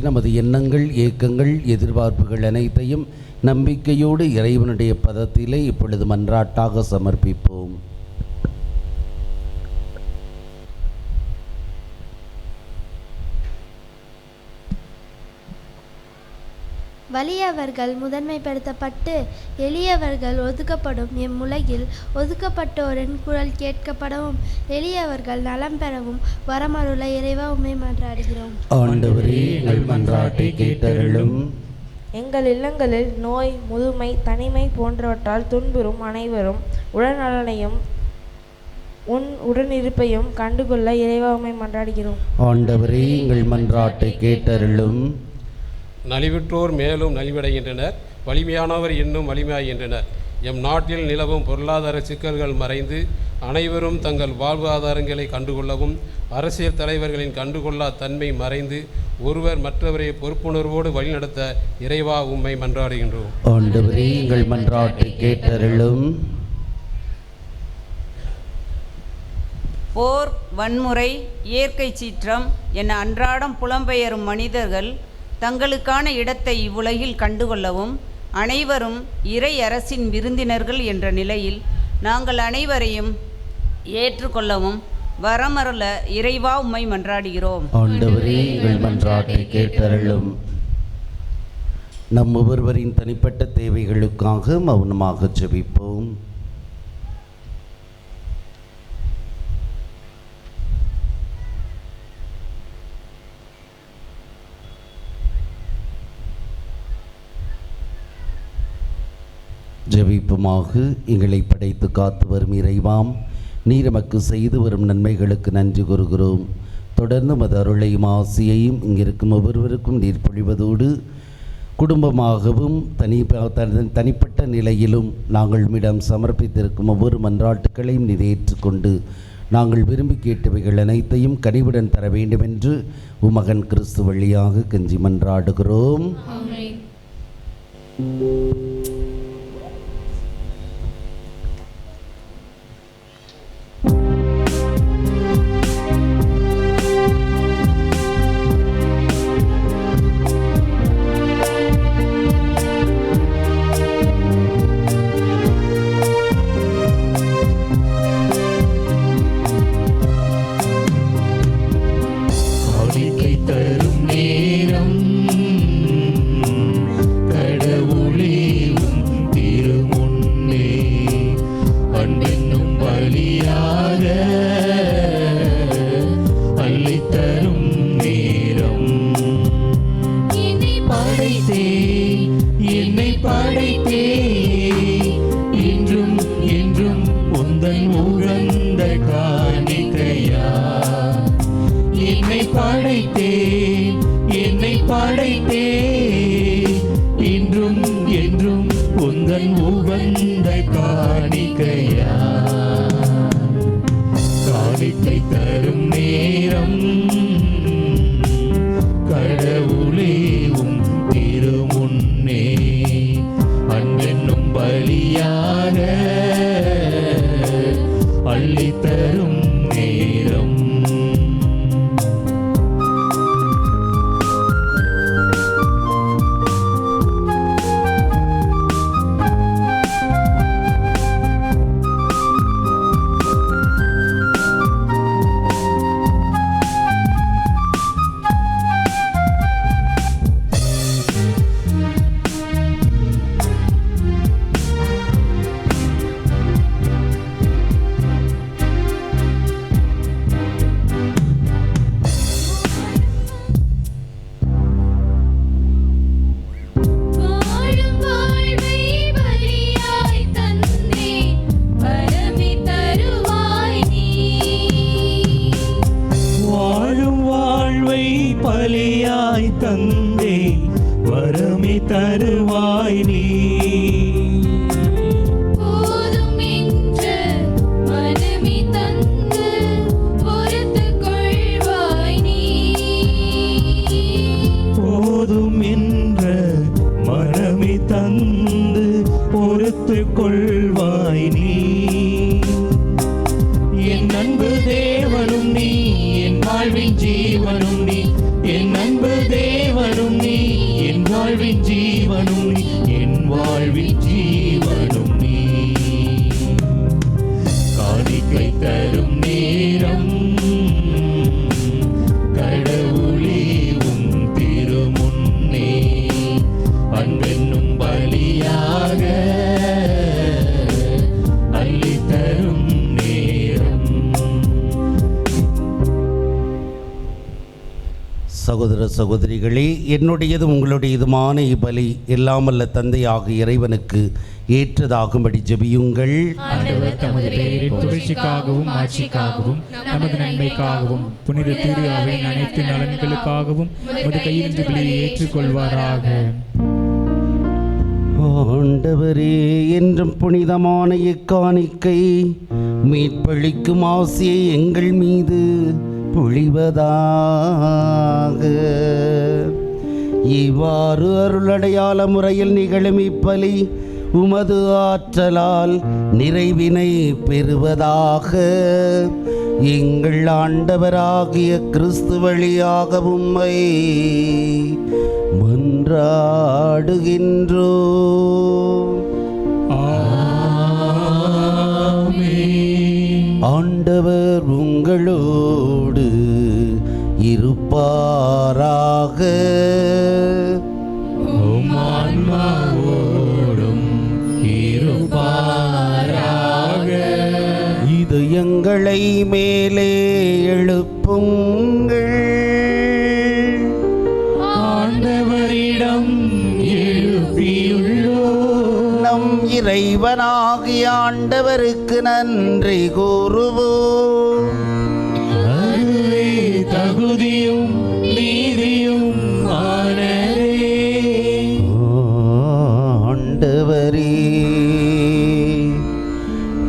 நமது எண்ணங்கள், ஏக்கங்கள், எதிர்பார்ப்புகள் அனைத்தையும் நம்பிக்கையோடு இறைவனுடைய பதத்திலே இப்பொழுது மன்றாட்டாக சமர்ப்பிப்போம். வலியவர்கள் முதன்மைப்படுத்தப்பட்டு எளியவர்கள் ஒதுக்கப்படும் இம்முலகில் ஒதுக்கப்பட்டோரின் குரல் கேட்கப்படவும் எளியவர்கள் நலம் பெறவும் வரமருள இறைவா உம்மை மன்றாடுகிறோம். ஆண்டவரே, எங்கள் மன்றாட்டை கேட்டருளும். எங்கள் இல்லங்களில் நோய், முதுமை, தனிமை போன்றவற்றால் துன்புறும் அனைவரும் உடல்நலனையும் உடனிருப்பையும் கண்டுகொள்ள இறைவா உம்மை மன்றாடுகிறோம். ஆண்டவரே, எங்கள் மன்றாட்டை கேட்டருளும். நலிவுற்றோர் மேலும் நலிவடைகின்றனர், வலிமையானவர் இன்னும் வலிமையாகின்றனர். எம் நாட்டில் நிலவும் பொருளாதார சிக்கல்கள் மறைந்து அனைவரும் தங்கள் வாழ்வாதாரங்களை கண்டுகொள்ளவும், அரசியல் தலைவர்களின் கண்டுகொள்ளா தன்மை மறைந்து ஒருவர் மற்றவரை பொறுப்புணர்வோடு வழிநடத்த இறைவா உம்மை மன்றாடுகின்றோம். ஆண்டவரே, எங்கள் மன்றாட்டை கேட்டருளும். போர், வன்முறை, இயற்கை சீற்றம் என அன்றாடம் புலம்பெயரும் மனிதர்கள் தங்களுக்கான இடத்தை இவ்வுலகில் கண்டுகொள்ளவும், அனைவரும் இறை அரசின் விருந்தினர்கள் என்ற நிலையில் நாங்கள் அனைவரையும் ஏற்றுக்கொள்ளவும் வரமருள இறைவா உம்மை மன்றாடுகிறோம். ஆண்டவரே, எங்கள் மன்றாட்டை கேட்டருளும். நம் ஒவ்வொருவரின் தனிப்பட்ட தேவைகளுக்காக மௌனமாக ஜெபிப்போம். ஜெபிப்புமாக. எங்களை படைத்து காத்து வரும் இறைவாம், நீர் எமக்கு செய்து வரும் நன்மைகளுக்கு நன்றி கூறுகிறோம். தொடர்ந்து மது அருளையும் ஆசியையும் இங்கிருக்கும் ஒவ்வொருவருக்கும் நீர் பொழிவதோடு குடும்பமாகவும் தனிப்பட்ட நிலையிலும் நாங்கள் மீடம் சமர்ப்பித்திருக்கும் ஒவ்வொரு மன்றாட்டுக்களையும் நீர் ஏற்றுக்கொண்டு நாங்கள் விரும்பி கேட்டவைகள் அனைத்தையும் கனிவுடன் தர வேண்டுமென்று உமகன் கிறிஸ்து வழியாக கெஞ்சி மன்றாடுகிறோம். சகோதர சகோதரிகளே, என்னுடையதும் உங்களுடையதுமான இப்பலி எல்லாமல்ல தந்தையாக இறைவனுக்கு ஏற்றதாகும்படி ஜெபியுங்கள். ஆண்டவர் தமது பெயரின் புகழ்ச்சிக்காகவும் ஆட்சிக்காகவும் நமது நன்மைக்காகவும் புனித திரு அவையின் அனைத்து நலன்களுக்காகவும் உமது கையிலிருந்து பலியை ஏற்றுக்கொள்வாராக. ஆண்டவரே, என்றும் புனிதமான இக்காணிக்கை மீட்பளிக்கும் ஆசியை எங்கள் மீது பொழிவதாக. இவ்வாறு அருளடையாள முறையில் நிகழும் இப்பலி உமது ஆற்றலால் நிறைவினை பெறுவதாக. எங்கள் ஆண்டவராகிய கிறிஸ்து வழியாக உம்மை மன்றாடுகின்றோம். ஆண்டவர் உங்களோடு இருப்பாராக. இதயங்களை மேலே எழுப்புங்கள். ஆண்டவரிடம் எழுப்பியுள்ளோம். நம் இறைவனாகிய ஆண்டவருக்கு நன்றி கூறுவோம். அதுவே தகுதியும் நீதியும் ஆனதே. ஆண்டவரே,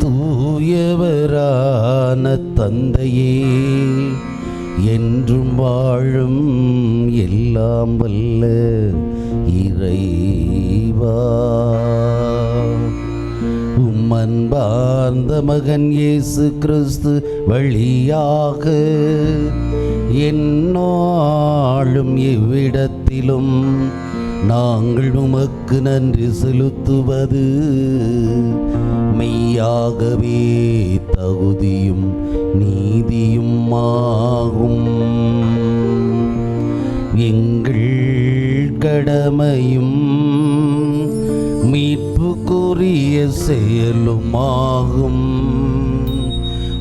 தூயவரான தந்தையே, என்றும் வாழும் எல்லாம் வல்ல இறைவா, அன்பார்ந்த மகன் இயேசு கிறிஸ்து வழியாக எந்நாளும் எவ்விடத்திலும் நாங்கள் உமக்கு நன்றி செலுத்துவது மெய்யாகவே தகுதியும் நீதியும் ஆகும். எங்கள் கடமையும் மீட்புக்குரிய செயலுமாகும்.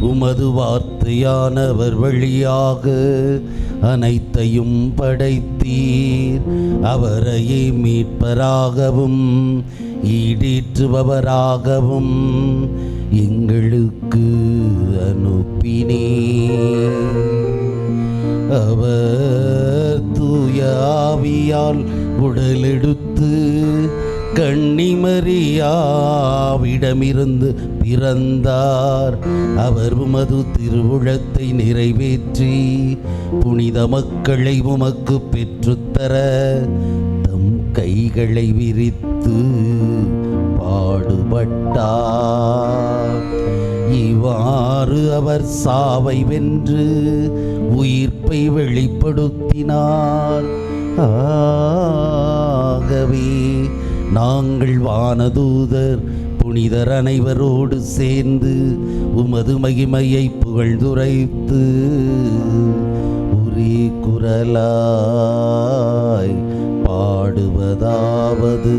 உமது வார்த்தையானவர் வழியாக அனைத்தையும் படைத்தீர். அவரையே மீட்பராகவும் ஈடேற்றுபவராகவும் எங்களுக்கு அனுப்பினீர். அவர் தூய ஆவியால் உடலெடுத்து கன்னிமரியாவிடமிருந்து பிறந்தார். அவர் உமது திருவுளத்தை நிறைவேற்றி புனித மக்களை உமக்கு பெற்றுத்தர தம் கைகளை விரித்து பாடுபட்டார். இவ்வாறு அவர் சாவை வென்று உயிர்ப்பை வெளிப்படுத்தினார். ஆகவே நாங்கள் வானதூதர் புனிதர் அனைவரோடு சேர்ந்து உமது மகிமையை புகழ்ந்துரைத்து ஒரே குரலாய் பாடுவதாவது: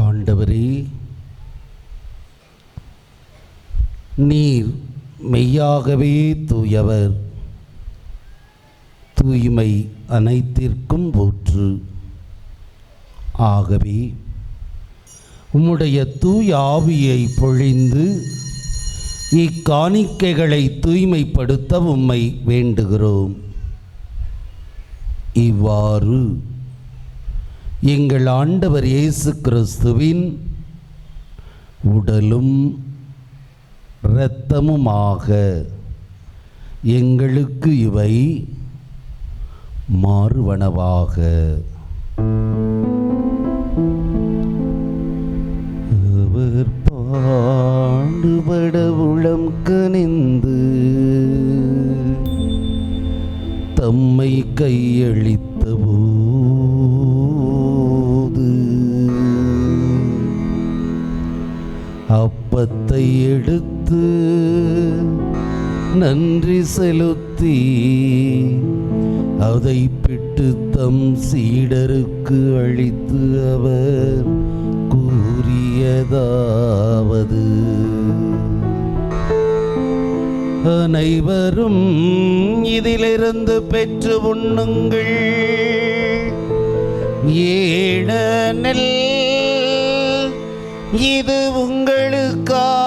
ஆண்டவரே, நீர் மெய்யாகவே தூயவர். தூய்மை அனைத்திற்கும் ஊற்று. ஆகவே உம்முடைய தூய ஆவியை பொழிந்து இக்காணிக்கைகளை தூய்மைப்படுத்த உம்மை வேண்டுகிறோம். இவ்வாறு எங்கள் ஆண்டவர் இயேசு கிறிஸ்துவின் உடலும் இரத்தமுமாக எங்களுக்கு இவை மாறுவனவாக. அவர் பாடுபட உளம் கனிந்து தம்மை கையளித்த போது அப்பத்தை எடுத்து நன்றி செலுத்தி அதை பிட்டு தம் சீடருக்கு அளித்து அவர் கூறியதாவது: அனைவரும் இதிலிருந்து பெற்று உண்ணுங்கள். ஏனெனில் இது உங்களுக்காக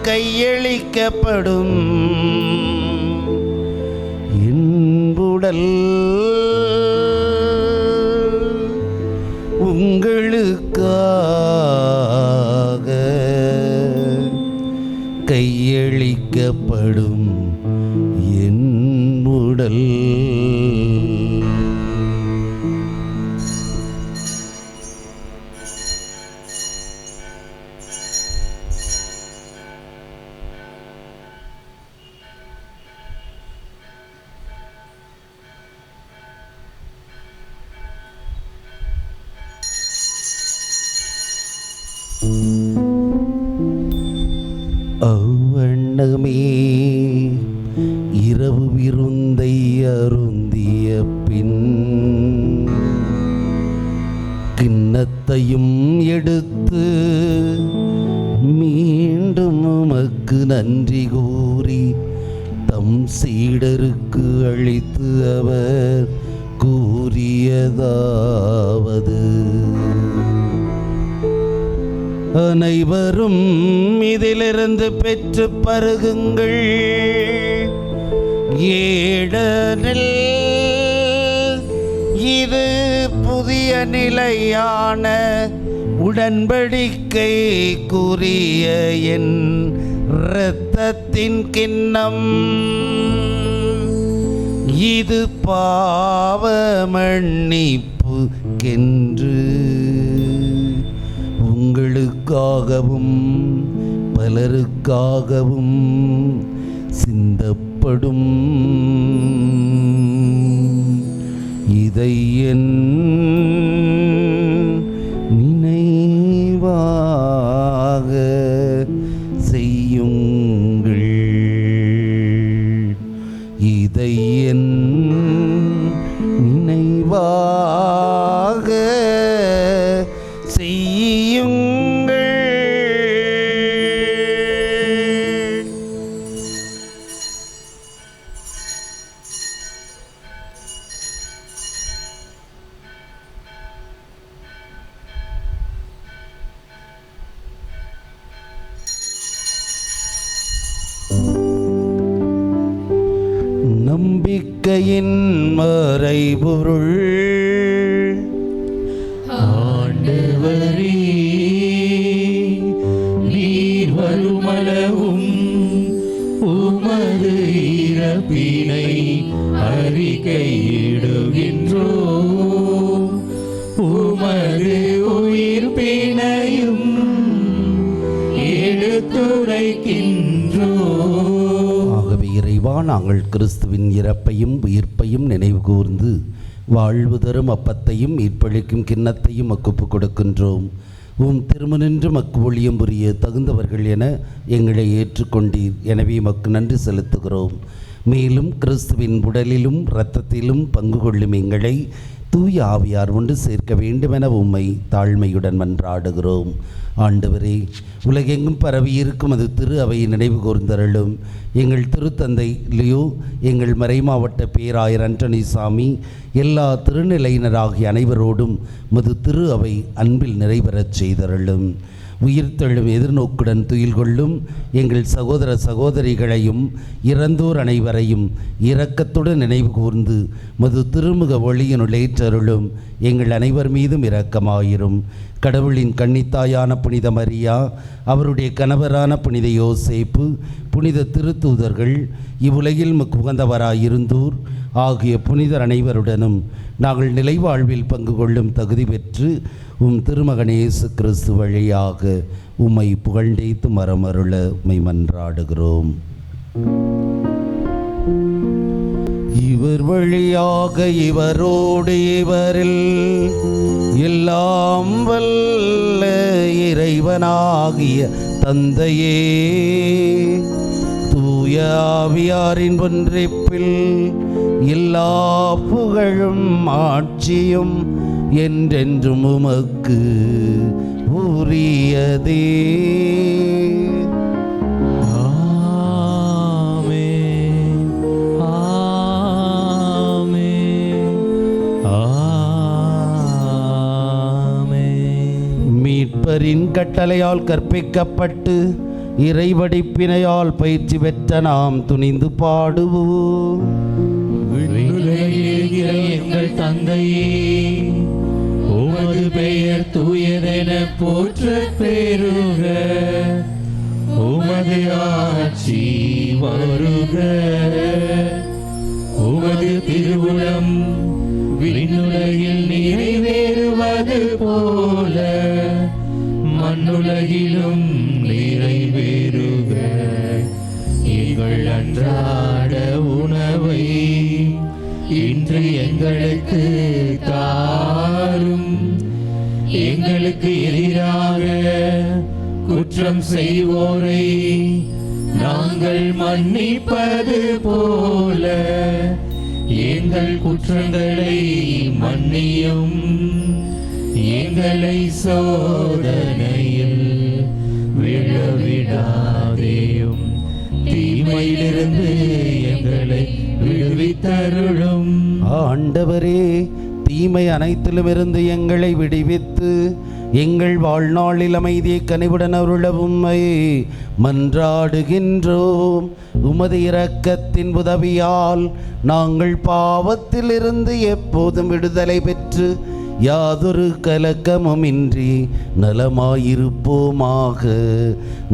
கையளிக்கப்படும் என் உடல். உங்களுக்காக கையளிக்கப்படும் என் உடல். அவ்வண்ணமே இரவு விருந்தை அருந்திய பின் கிண்ணத்தையும் எடுத்து மீண்டும் உமக்கு நன்றி கூறி தம் சீடருக்கு அளித்து அவர் கூறியதாவது: அனைவரும் இதிலிருந்து பெற்று பருகுங்கள். ஏனெனில் இது புதிய நிலையான உடன்படிக்கைக்குரிய என் இரத்தத்தின் கிண்ணம். இது பாவ மன்னிப்புக்கென்று உங்களுக்காகவும் பலருக்காகவும் சிந்தப்படும். இதை என் நினைவாக செய்யுங்கள். இதை என் நினைவாக செய்யுங்கள். நம்பிக்கையின் மறைபொருள். ஆண்டவரே, நீர் வருமளவும் உமது இறப்பினை அறிக்கையிடுகின்றோம், உமது உயிர்ப்பினையும் எடுத்துரைக்கின்றோம். ஆகவே இறைவா, நாங்கள் கிறிஸ்துவின் இறப்பையும் உயிர்ப்பையும் நினைவு கூர்ந்து வாழ்வு தரும் அப்பத்தையும் மீட்பளிக்கும் கிண்ணத்தையும் மக்குப்பு கொடுக்கின்றோம். திருமுனின்று மக்கு ஒளியம் புரிய தகுந்தவர்கள் என எங்களை ஏற்றுக்கொண்டீர். எனவே மக்கு நன்றி செலுத்துகிறோம். மேலும் கிறிஸ்துவின் உடலிலும் இரத்தத்திலும் பங்கு கொள்ளும் எங்களை தூய ஆவியார் ஒன்று சேர்க்க வேண்டுமென உம்மை தாழ்மையுடன் மன்றாடுகிறோம். ஆண்டவரே, உலகெங்கும் பரவியிருக்கும் அது திரு அவையை நினைவு கூர்ந்தருளும். எங்கள் திருத்தந்தை லியோ, எங்கள் மறைமாவட்ட பேராயர் அண்டனிசாமி, எல்லா திருநிலையினராகிய அனைவரோடும் மது திரு அவை அன்பில் நிறைவேறச் செய்தருளும். உயிர்த்தெழும் எதிர்நோக்குடன் துயில் கொள்ளும் எங்கள் சகோதர சகோதரிகளையும் இறந்தோர் அனைவரையும் இரக்கத்துடன் நினைவு கூர்ந்து மது திருமுக ஒளியினுள் ஏற்றருளும் எங்கள் அனைவர் மீதும் இரக்கமாயிரும். கடவுளின் கன்னித்தாயான புனித மரியா, அவருடைய கணவரான புனித யோசேப்பு, புனித திருத்தூதர்கள், இவ்வுலகில் உகந்தவராயிருந்தோர் ஆகிய புனிதர் அனைவருடனும் நாங்கள் நிலைவாழ்வில் பங்கு கொள்ளும் தகுதி பெற்று உம் திருமகன் இயேசு கிறிஸ்து வழியாக உம்மை புகழ்ந்தேத்து மரமருள உம்மை மன்றாடுகிறோம். இவர் வழியாக இவரோடு இவரில் எல்லாம் வல்ல இறைவனாகிய தந்தையே, தூய ஆவியாரின் ஒன்றிப்பில் எல்லா புகழும் ஆட்சியும் என்றென்றும் உமக்கு உரியதே. மீட்பரின் கட்டளையால் கற்பிக்கப்பட்டு இறைவடிப்பினையால் பயிற்சி பெற்ற நாம் துணிந்து பாடுவோம். எங்கள் தந்தையே, உமது பெயர் தூயதென போற்ற பெறுக. உமது ஆட்சி வருக. உமது திருவுளம் விண்ணுலகில் நிறைவேறுவது போல மண்ணுலகிலும் நிறைவேறுக. எங்கள் அன்றாட உணவை இன்று எங்களுக்கு தாரும். எங்களுக்கு எதிராக குற்றம் செய்வோரை நாங்கள் மன்னிப்பது போல எங்கள் குற்றங்களை மன்னியும். எங்களை சோதனையில் விழவிடாதேயும், தீமையிலிருந்து எங்களை விடுவித்தருளும். ஆண்டவரே, தீமை அனைத்திலுமிருந்து எங்களை விடுவித்து எங்கள் வாழ்நாளில் அமைதியை கனிவுடன் அருளவும் மன்றாடுகின்றோம். உமது இரக்கத்தின் உதவியால் நாங்கள் பாவத்திலிருந்து எப்போதும் விடுதலை பெற்று யாதொரு கலக்கமுமின்றி நலமாயிருப்போமாக.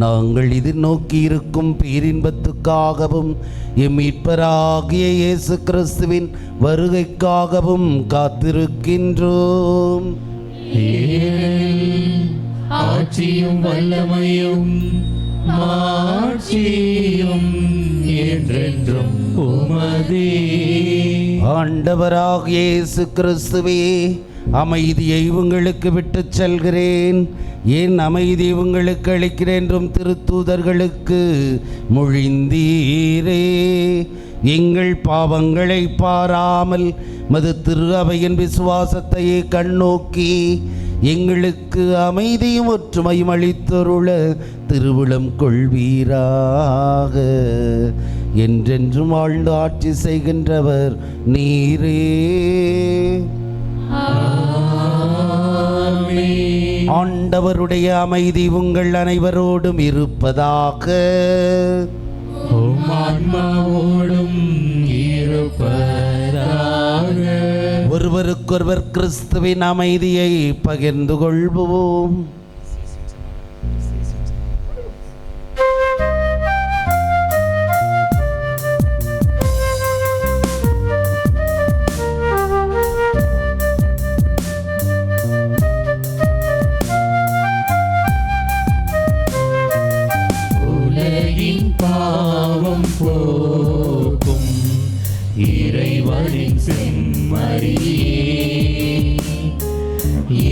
நாங்கள் எதிர்நோக்கி இருக்கும் பேரின்பத்துக்காகவும் எம் மீட்பராகிய இயேசு கிறிஸ்துவின் வருகைக்காகவும் காத்திருக்கின்றோம். ஆட்சியும் வல்லமையும் மாட்சியும் என்றென்றும் உமதே. ஆண்டவராகிய இயேசு கிறிஸ்துவே, அமைதியை உங்களுக்கு விட்டு செல்கிறேன், என் அமைதி உங்களுக்கு அளிக்கிறேன் என்றும் திருத்தூதர்களுக்கு மொழிந்தீரே. எங்கள் பாவங்களை பாராமல் மது திரு அவையின் விசுவாசத்தையே கண்ணோக்கி எங்களுக்கு அமைதியும் ஒற்றுமையும் அளித்தருள திருவுளம் கொள்வீராக. என்றென்றும் வாழ்ந்து ஆட்சி செய்கின்றவர் நீரே. ஆண்டவருடைய அமைதி உங்கள் அனைவரோடும் இருப்பதாக. ஆன்மாவோடும் இருப்பதாக. ஒருவருக்கொருவர் கிறிஸ்துவின் அமைதியை பகிர்ந்து கொள்வோம். பாவம் போக்கும் இறைவனின் செம்மறியே,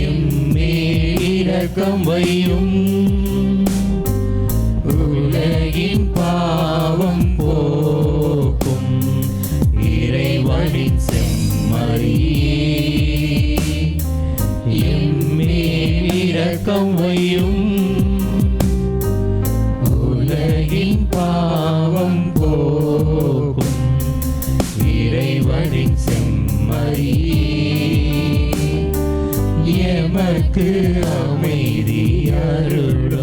எம்மேல் இரக்கம் வையும். உலகின் பாவம் போக்கும் இறைவனின் செம்மறியே, எம்மேல் இரக்கம் வையும். உலகின் பாவம் போக்கும் இறைவனின் செம்மறியே, எமக்கு அமைதியருளும்.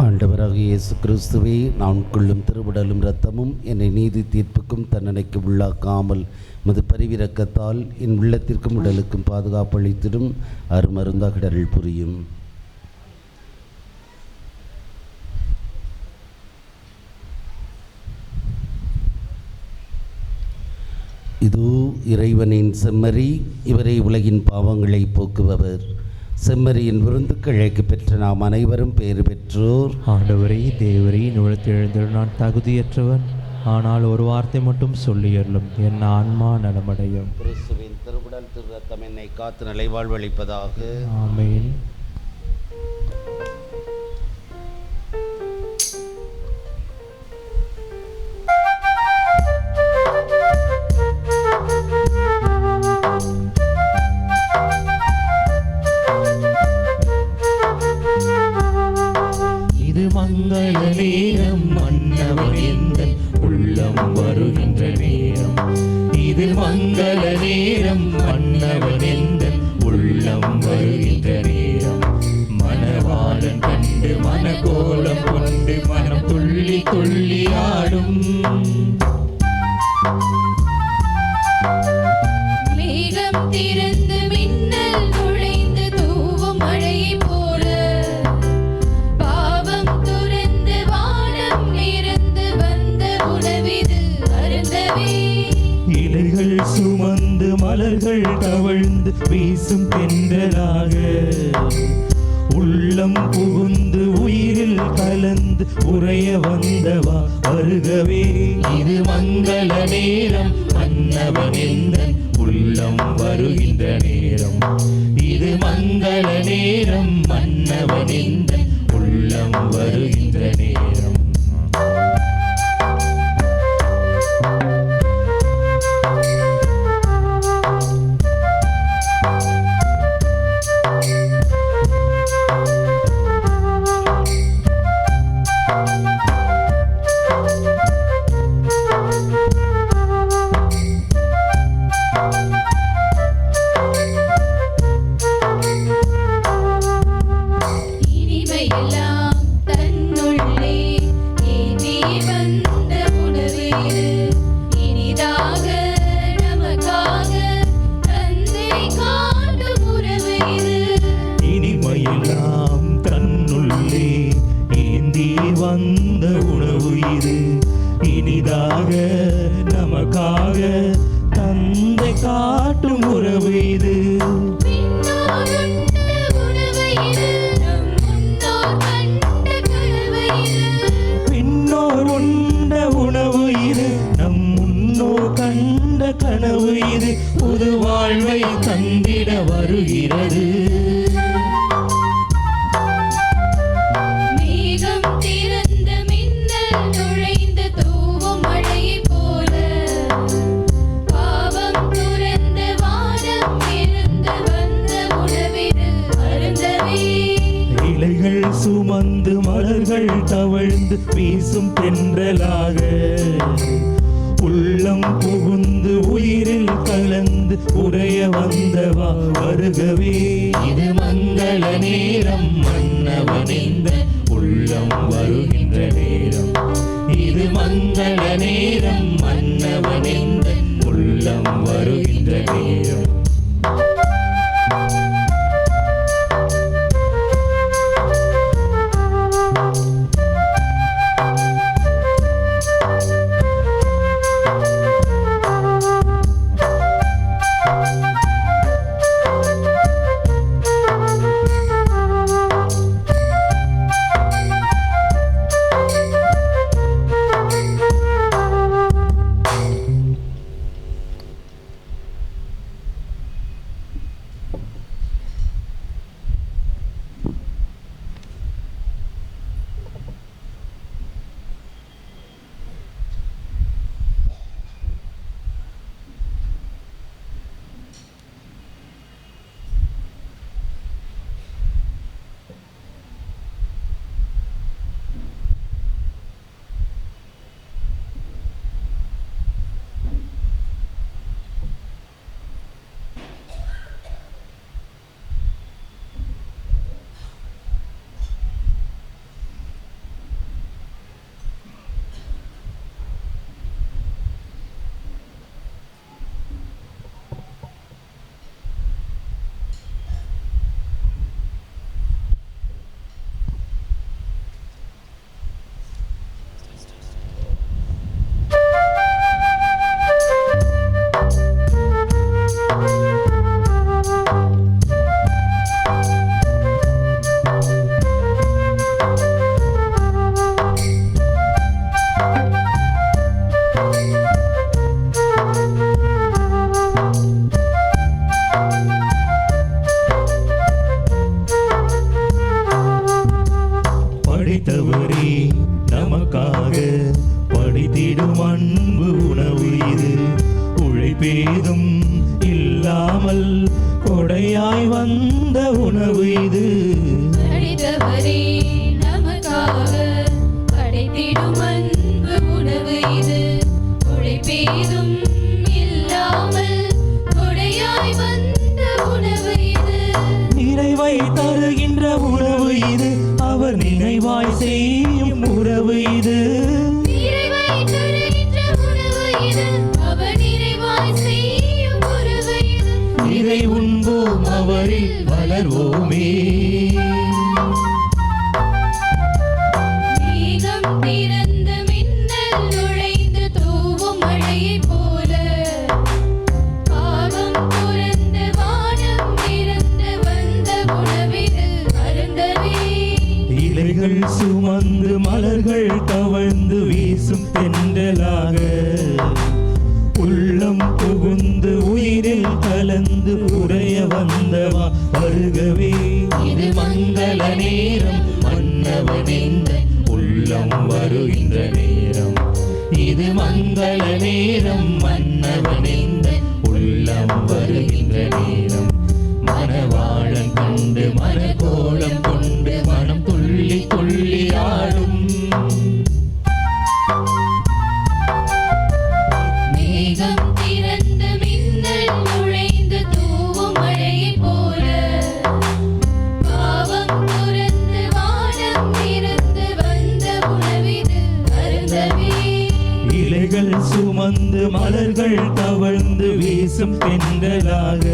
ஆண்டவராகிய இயேசு கிறிஸ்துவே, நான் கொள்ளும் திருவுடலும் இரத்தமும் என்னை நீதி தீர்ப்புக்கும் தண்டனைக்கு உள்ளாக்காமல் மது பரிவிரக்கத்தால் என் உள்ளத்திற்கும் உடலுக்கும் பாதுகாப்பளித்திடும் அருமருந்தாக அருள் புரியும். இதோ இறைவனின் செம்மறி, இவரை உலகின் பாவங்களை போக்குபவர். செம்மறியின் விருந்துக்கு அழைக்கு பெற்ற நாம் அனைவரும் பேறு பெற்றோர். ஆண்டவரே, தேவரே, நுழைத்தெழுந்தல் நான் தகுதியற்றவன், ஆனால் ஒரு வார்த்தை மட்டும் சொல்லியருளும், என் ஆன்மா நலமடையும். கிறிஸ்துவின் திருவுடல் திரு ரத்தம் என்னை காத்து நிலைவாழ்வளிப்பதாக. ஆமென். இது மங்கள நேரம், மன்னவன் எந்தன் உள்ளம் வருகின்ற நேரம். இது மங்கள நேரம், மன்னவன் எந்தன் உள்ளம் வருகின்ற நேரம். மணவாளன் கண்டு மனக்கோலம் கொண்டு மனம் துள்ளி துள்ளி ஆடும். மேகம் திறந்து மின்னல் நுழைந்து தூவும் மழையைப் போல, பாவம் துறந்து வானம் நிறந்து வந்த உணவிது அருந்தவே. இலைகள் சுமந்து மலர்கள் தவழ்ந்து வீசும் தென்றலாக, உள்ளம் புகுந்து உயிரில் கலந்து உறைய வந்தவா வருகவே. இது மங்கள நேரம், மன்னவன் எந்தன் உள்ளம் வருகின்ற நேரம். இது மங்கள நேரம், மன்னவன் எந்தன் உள்ளம் வருகின்ற நேரம். இனிமையெல்லாம் தன்னுள்ளே ஏந்தி வந்த உணவு இது, இனிதாக நமக்காக தந்தை காட்டும் உறவு இது. இனிமையெல்லாம் தன்னுள்ளே ஏந்தி வந்த உணவு இது, இனிதாக நமக்காக தந்தை காட்டும் உறவு இது. விண்ணோர் உண்ட உணவு இது, நம் முன்னோர் கண்ட கனவு இது. பின்னோர் உண்ட உணவு இது, நம் முன்னோர் கண்ட கனவு இது. புது வாழ்வை தந்திட வருகிறது. மேகம் திறந்த மின்னல் நுழைந்து தூவும் மழையைப் போல, பாவம் துறந்து வானம் இருந்து வந்த உணவிது அருந்தவே. இலைகள் சுமந்து மலர்கள் தவழ்ந்து வீசும் தென்றலாக, உள்ளம் புகுந்து உயிரில் கலந்து உறைய வந்தவா வருகவே. இது மங்கள நேரம், மன்னவன் எந்தன் உள்ளம் வருகின்ற நேரம். இது மங்கள நேரம், மன்னவன் எந்தன் உள்ளம் வருகின்ற நேரம். படைத்தவரே நமக்காக படித்திடும் அன்பு உணவு இது. உழைப்பேதும் இல்லாமல் கொடையாய் வந்த உணவு இது. படைத்தவரே நமக்காக படைத்திடும் அன்பு உணவு இது. உழைப்பேதும் இல்லாமல் கொடையாய் வந்த உணவு இது. நிறைவை தருகின்ற உணவு இது. அவர் நினைவாய் செய்யும் உறவு இது. நிறைவை தருகின்ற உணவு இது. அவர் நிறைவாய் செய்யும் உறவு இது. இதை உண்போம், அவரில் வளர்வோமே. மேகம் திறந்த மின்னல் நுழைந்து தூவும் மழையைப் போல பாவம் துறந்த வானம் திறந்து வந்த உணவிது அருந்தவே. இலைகள் சுமந்து மலர்கள் தவழ்ந்து வீசும் தென்றலாக உள்ளம் புகுந்து உயிரில் கலந்து உறைய வந்தவா வருகவே. இது மங்கள நேரம், மன்னவனிந்த உள்ளம் வருகின்ற நேரம். இது மங்கள நேரம், மன்னவனிந்த உள்ளம் வருகின்ற நேரம். மணவாளன் கண்டு மனக்கோலம் கொண்டு மனம் துள்ளி துள்ளி ஆடும். மேகம் திறந்த மின்னல் நுழைந்து தூவும் மழையைப் போல பாவம் துறந்து வானம் திறந்து வந்த உணவிது அருந்தவே. இலைகள் சுமந்து மலர்கள் தவழ்ந்து வீசும் தென்றலாக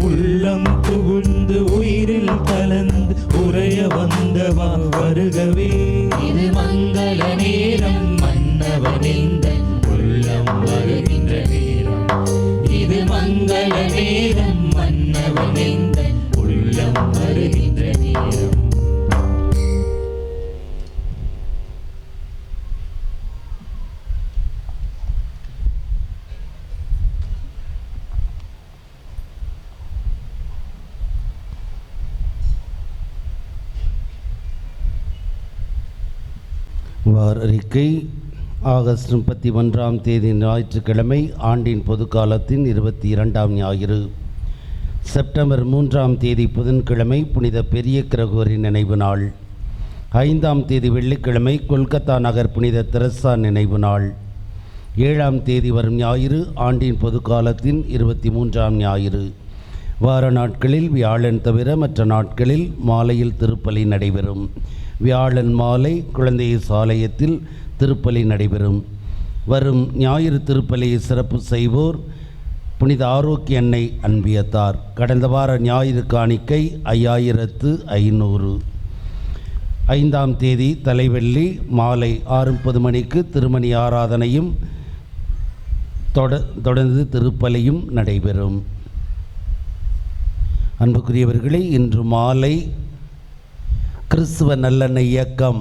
உள்ளம் புகுந்து உயிரில் கலந்து உறைய வந்தவா வருகவே. இது மங்கள நேரம், மன்னவனிந்த உள்ளம் வருகின்ற நேரம். இது மங்கள நேரம், மன்னவனிந்த உள்ளம் வருகின்ற நேரம். வார அறிக்கை ஆகஸ்ட் 31ஆம் தேதி ஞாயிற்றுக்கிழமை, ஆண்டின் பொதுக்காலத்தின் 22ஆம் ஞாயிறு. செப்டம்பர் 3ஆம் தேதி புதன்கிழமை புனித பெரிய கிரகோரி நினைவு நாள். 5ஆம் தேதி வெள்ளிக்கிழமை கொல்கத்தா நகர் புனித தெரசா நினைவு நாள். 7ஆம் தேதி வரும் ஞாயிறு ஆண்டின் பொதுக்காலத்தின் 23ஆம் ஞாயிறு. வார நாட்களில் வியாழன் தவிர மற்ற நாட்களில் மாலையில் திருப்பலி நடைபெறும். வியாழன் மாலை குழந்தை ஆலயத்தில் திருப்பலி நடைபெறும். வரும் ஞாயிறு திருப்பலியை சிறப்பு செய்வோர் புனித ஆரோக்கிய அன்னை அன்பியத்தார். கடந்த வார ஞாயிறு காணிக்கை 5500. 5ஆம் தேதி தலைவெள்ளி மாலை 6:30 மணிக்கு திருமணி ஆராதனையும் தொடர்ந்து திருப்பலியும் நடைபெறும். அன்புக்குரியவர்களே, இன்று மாலை கிறிஸ்துவ நல்லெண்ணெய் இயக்கம்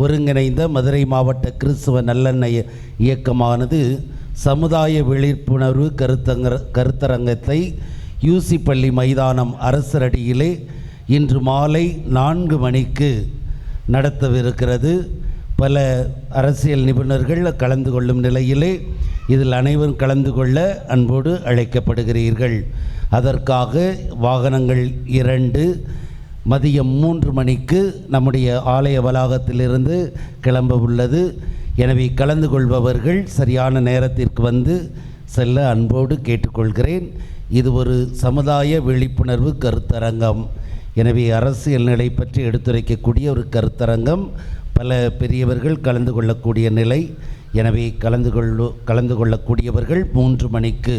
ஒருங்கிணைந்த மதுரை மாவட்ட கிறிஸ்துவ நல்லெண்ணெய் இயக்கமானது சமுதாய விழிப்புணர்வு கருத்தரங்கத்தை யூசி பள்ளி மைதானம் அரசரடியிலே இன்று மாலை 4 மணிக்கு நடத்தவிருக்கிறது. பல அரசியல் நிபுணர்கள் கலந்து கொள்ளும் நிலையிலே இதில் அனைவரும் கலந்து கொள்ள அன்போடு அழைக்கப்படுகிறீர்கள். அதற்காக வாகனங்கள் 2 மதியம் 3 மணிக்கு நம்முடைய ஆலய வளாகத்திலிருந்து கிளம்ப உள்ளது. எனவே கலந்து கொள்பவர்கள் சரியான நேரத்திற்கு வந்து செல்ல அன்போடு கேட்டுக்கொள்கிறேன். இது ஒரு சமுதாய விழிப்புணர்வு கருத்தரங்கம். எனவே அரசியல் நிலை பற்றி எடுத்துரைக்கக்கூடிய ஒரு கருத்தரங்கம். பல பெரியவர்கள் கலந்து கொள்ளக்கூடிய நிலை. எனவே கலந்து கொள்ளக்கூடியவர்கள் 3 மணிக்கு,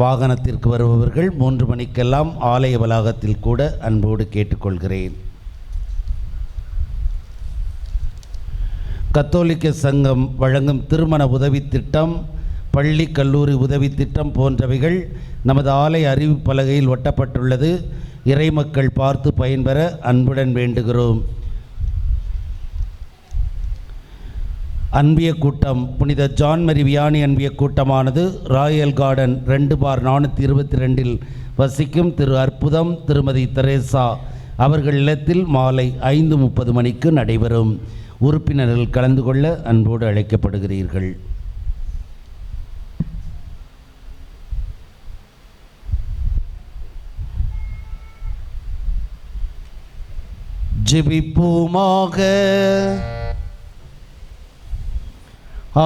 வாகனத்திற்கு வருபவர்கள் 3 மணிக்கெல்லாம் ஆலய வளாகத்தில் கூட அன்போடு கேட்டுக்கொள்கிறேன். கத்தோலிக்க சங்கம் வழங்கும் திருமண உதவி திட்டம், பள்ளி கல்லூரி உதவி திட்டம் போன்றவைகள் நமது ஆலய அறிவிப்பலகையில் ஒட்டப்பட்டுள்ளது. இறைமக்கள் பார்த்து பயன்பெற அன்புடன் வேண்டுகிறோம். அன்பிய கூட்டம் புனித ஜான் மரி வியானி அன்பிய கூட்டமானது ராயல் கார்டன் 2/422 வசிக்கும் திரு அற்புதம் திருமதி தெரேசா அவர்கள் இல்லத்தில் மாலை 5:30 மணிக்கு நடைபெறும். உறுப்பினர்கள் கலந்து கொள்ள அன்போடு அழைக்கப்படுகிறீர்கள். ஜெபிப்போமாக.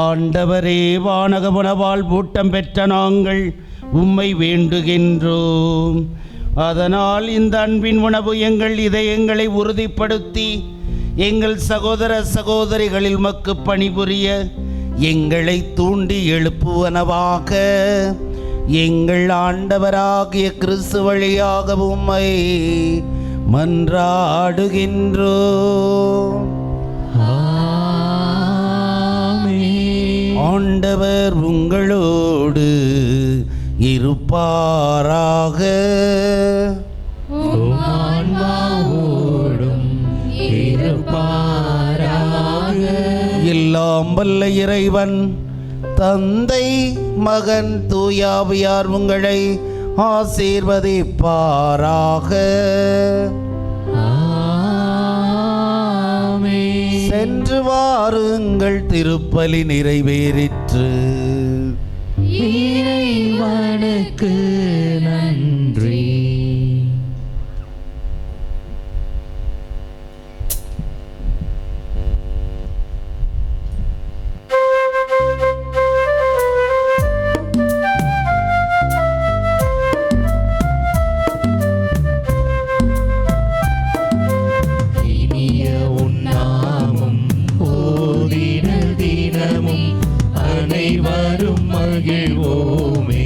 ஆண்டவரே, வானகமுனவால் ஊட்டம் பெற்ற நாங்கள் உம்மை வேண்டுகின்றோம். அதனால் இந்த அன்பின் உணவு எங்கள் இதயங்களை உறுதிப்படுத்தி எங்கள் சகோதர சகோதரிகளில் உமக்கு பணிபுரிய எங்களை தூண்டி எழுப்புவனவாக. எங்கள் ஆண்டவராகிய கிறிஸ்து வழியாக உம்மை மன்றாடுகின்றோம். ஆண்டவர் உங்களோடு இருப்பாராக. எல்லாம் வல்ல இறைவன் தந்தை, மகன், தூயாவியார் உங்களை ஆசீர்வதிப்பாராக. சென்று வாருங்கள், திருப்பலி நிறைவேறிற்று. இறைவனுக்கு நன்றி. அனைவரும் மகிழ்வோமே.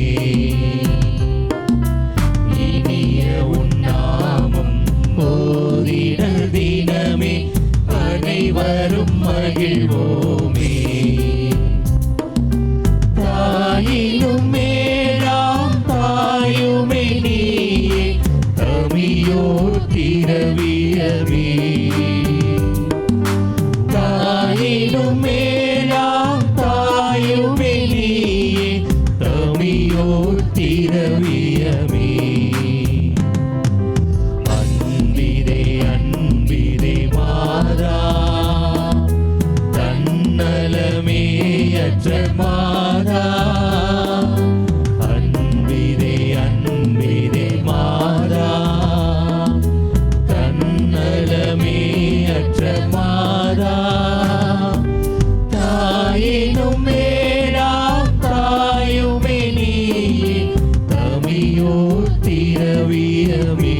இனிய உன்னாமம் ஓதிடல் தினமே, அனைவரும் மகிழ்வோமே. தாயினும் மேலாம் தாயுமே நீயே, தமியோர் திரவியமே. தாயினும் மேலாம் தாயுமே நீயே, தமியோர் திரவியமே. அன்பிதே அன்பிதே மாதா, தன்னலமே அற்ற மாதா. அன்பிதே அன்பிதே மாதா, தன்னலமே அற்ற மாதா. தாயினும் மேலாம் தாயுமே நீயே, தமியோர் திரவியமே.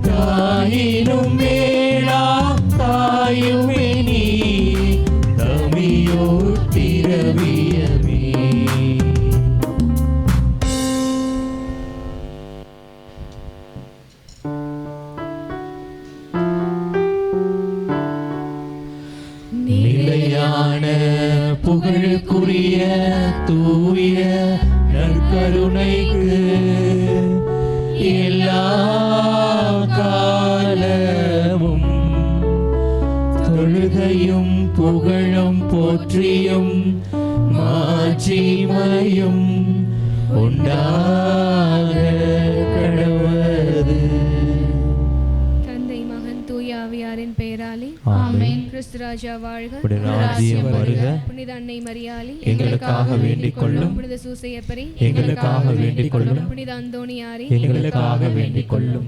தாயினும் மேலாம் தாயுமே நீயே, தமியோர் திரவியமே. நிலையான புகழுக்குரிய தூய நற்கருணைக்கு எல்லா காலமும் தொழுகையும் புகழும் போற்றியும் மாட்சிமையும் உண்டாக கடவது. தந்தை, மகன், தூய ஆவியாரின் பெயராலே ஆமென். கிறிஸ்து ராஜா வாழ்க. உம்முடைய ராஜ்யம் வருக. புனித அன்னை மரியாளே எங்களுக்காக வேண்டிக் கொள்ளும். புனித சூசையப்பரே எங்களுக்காக வேண்டிக் கொள்ளும். புனித அந்தோணியாரே எங்களுக்காக வேண்டிக் கொள்ளும்.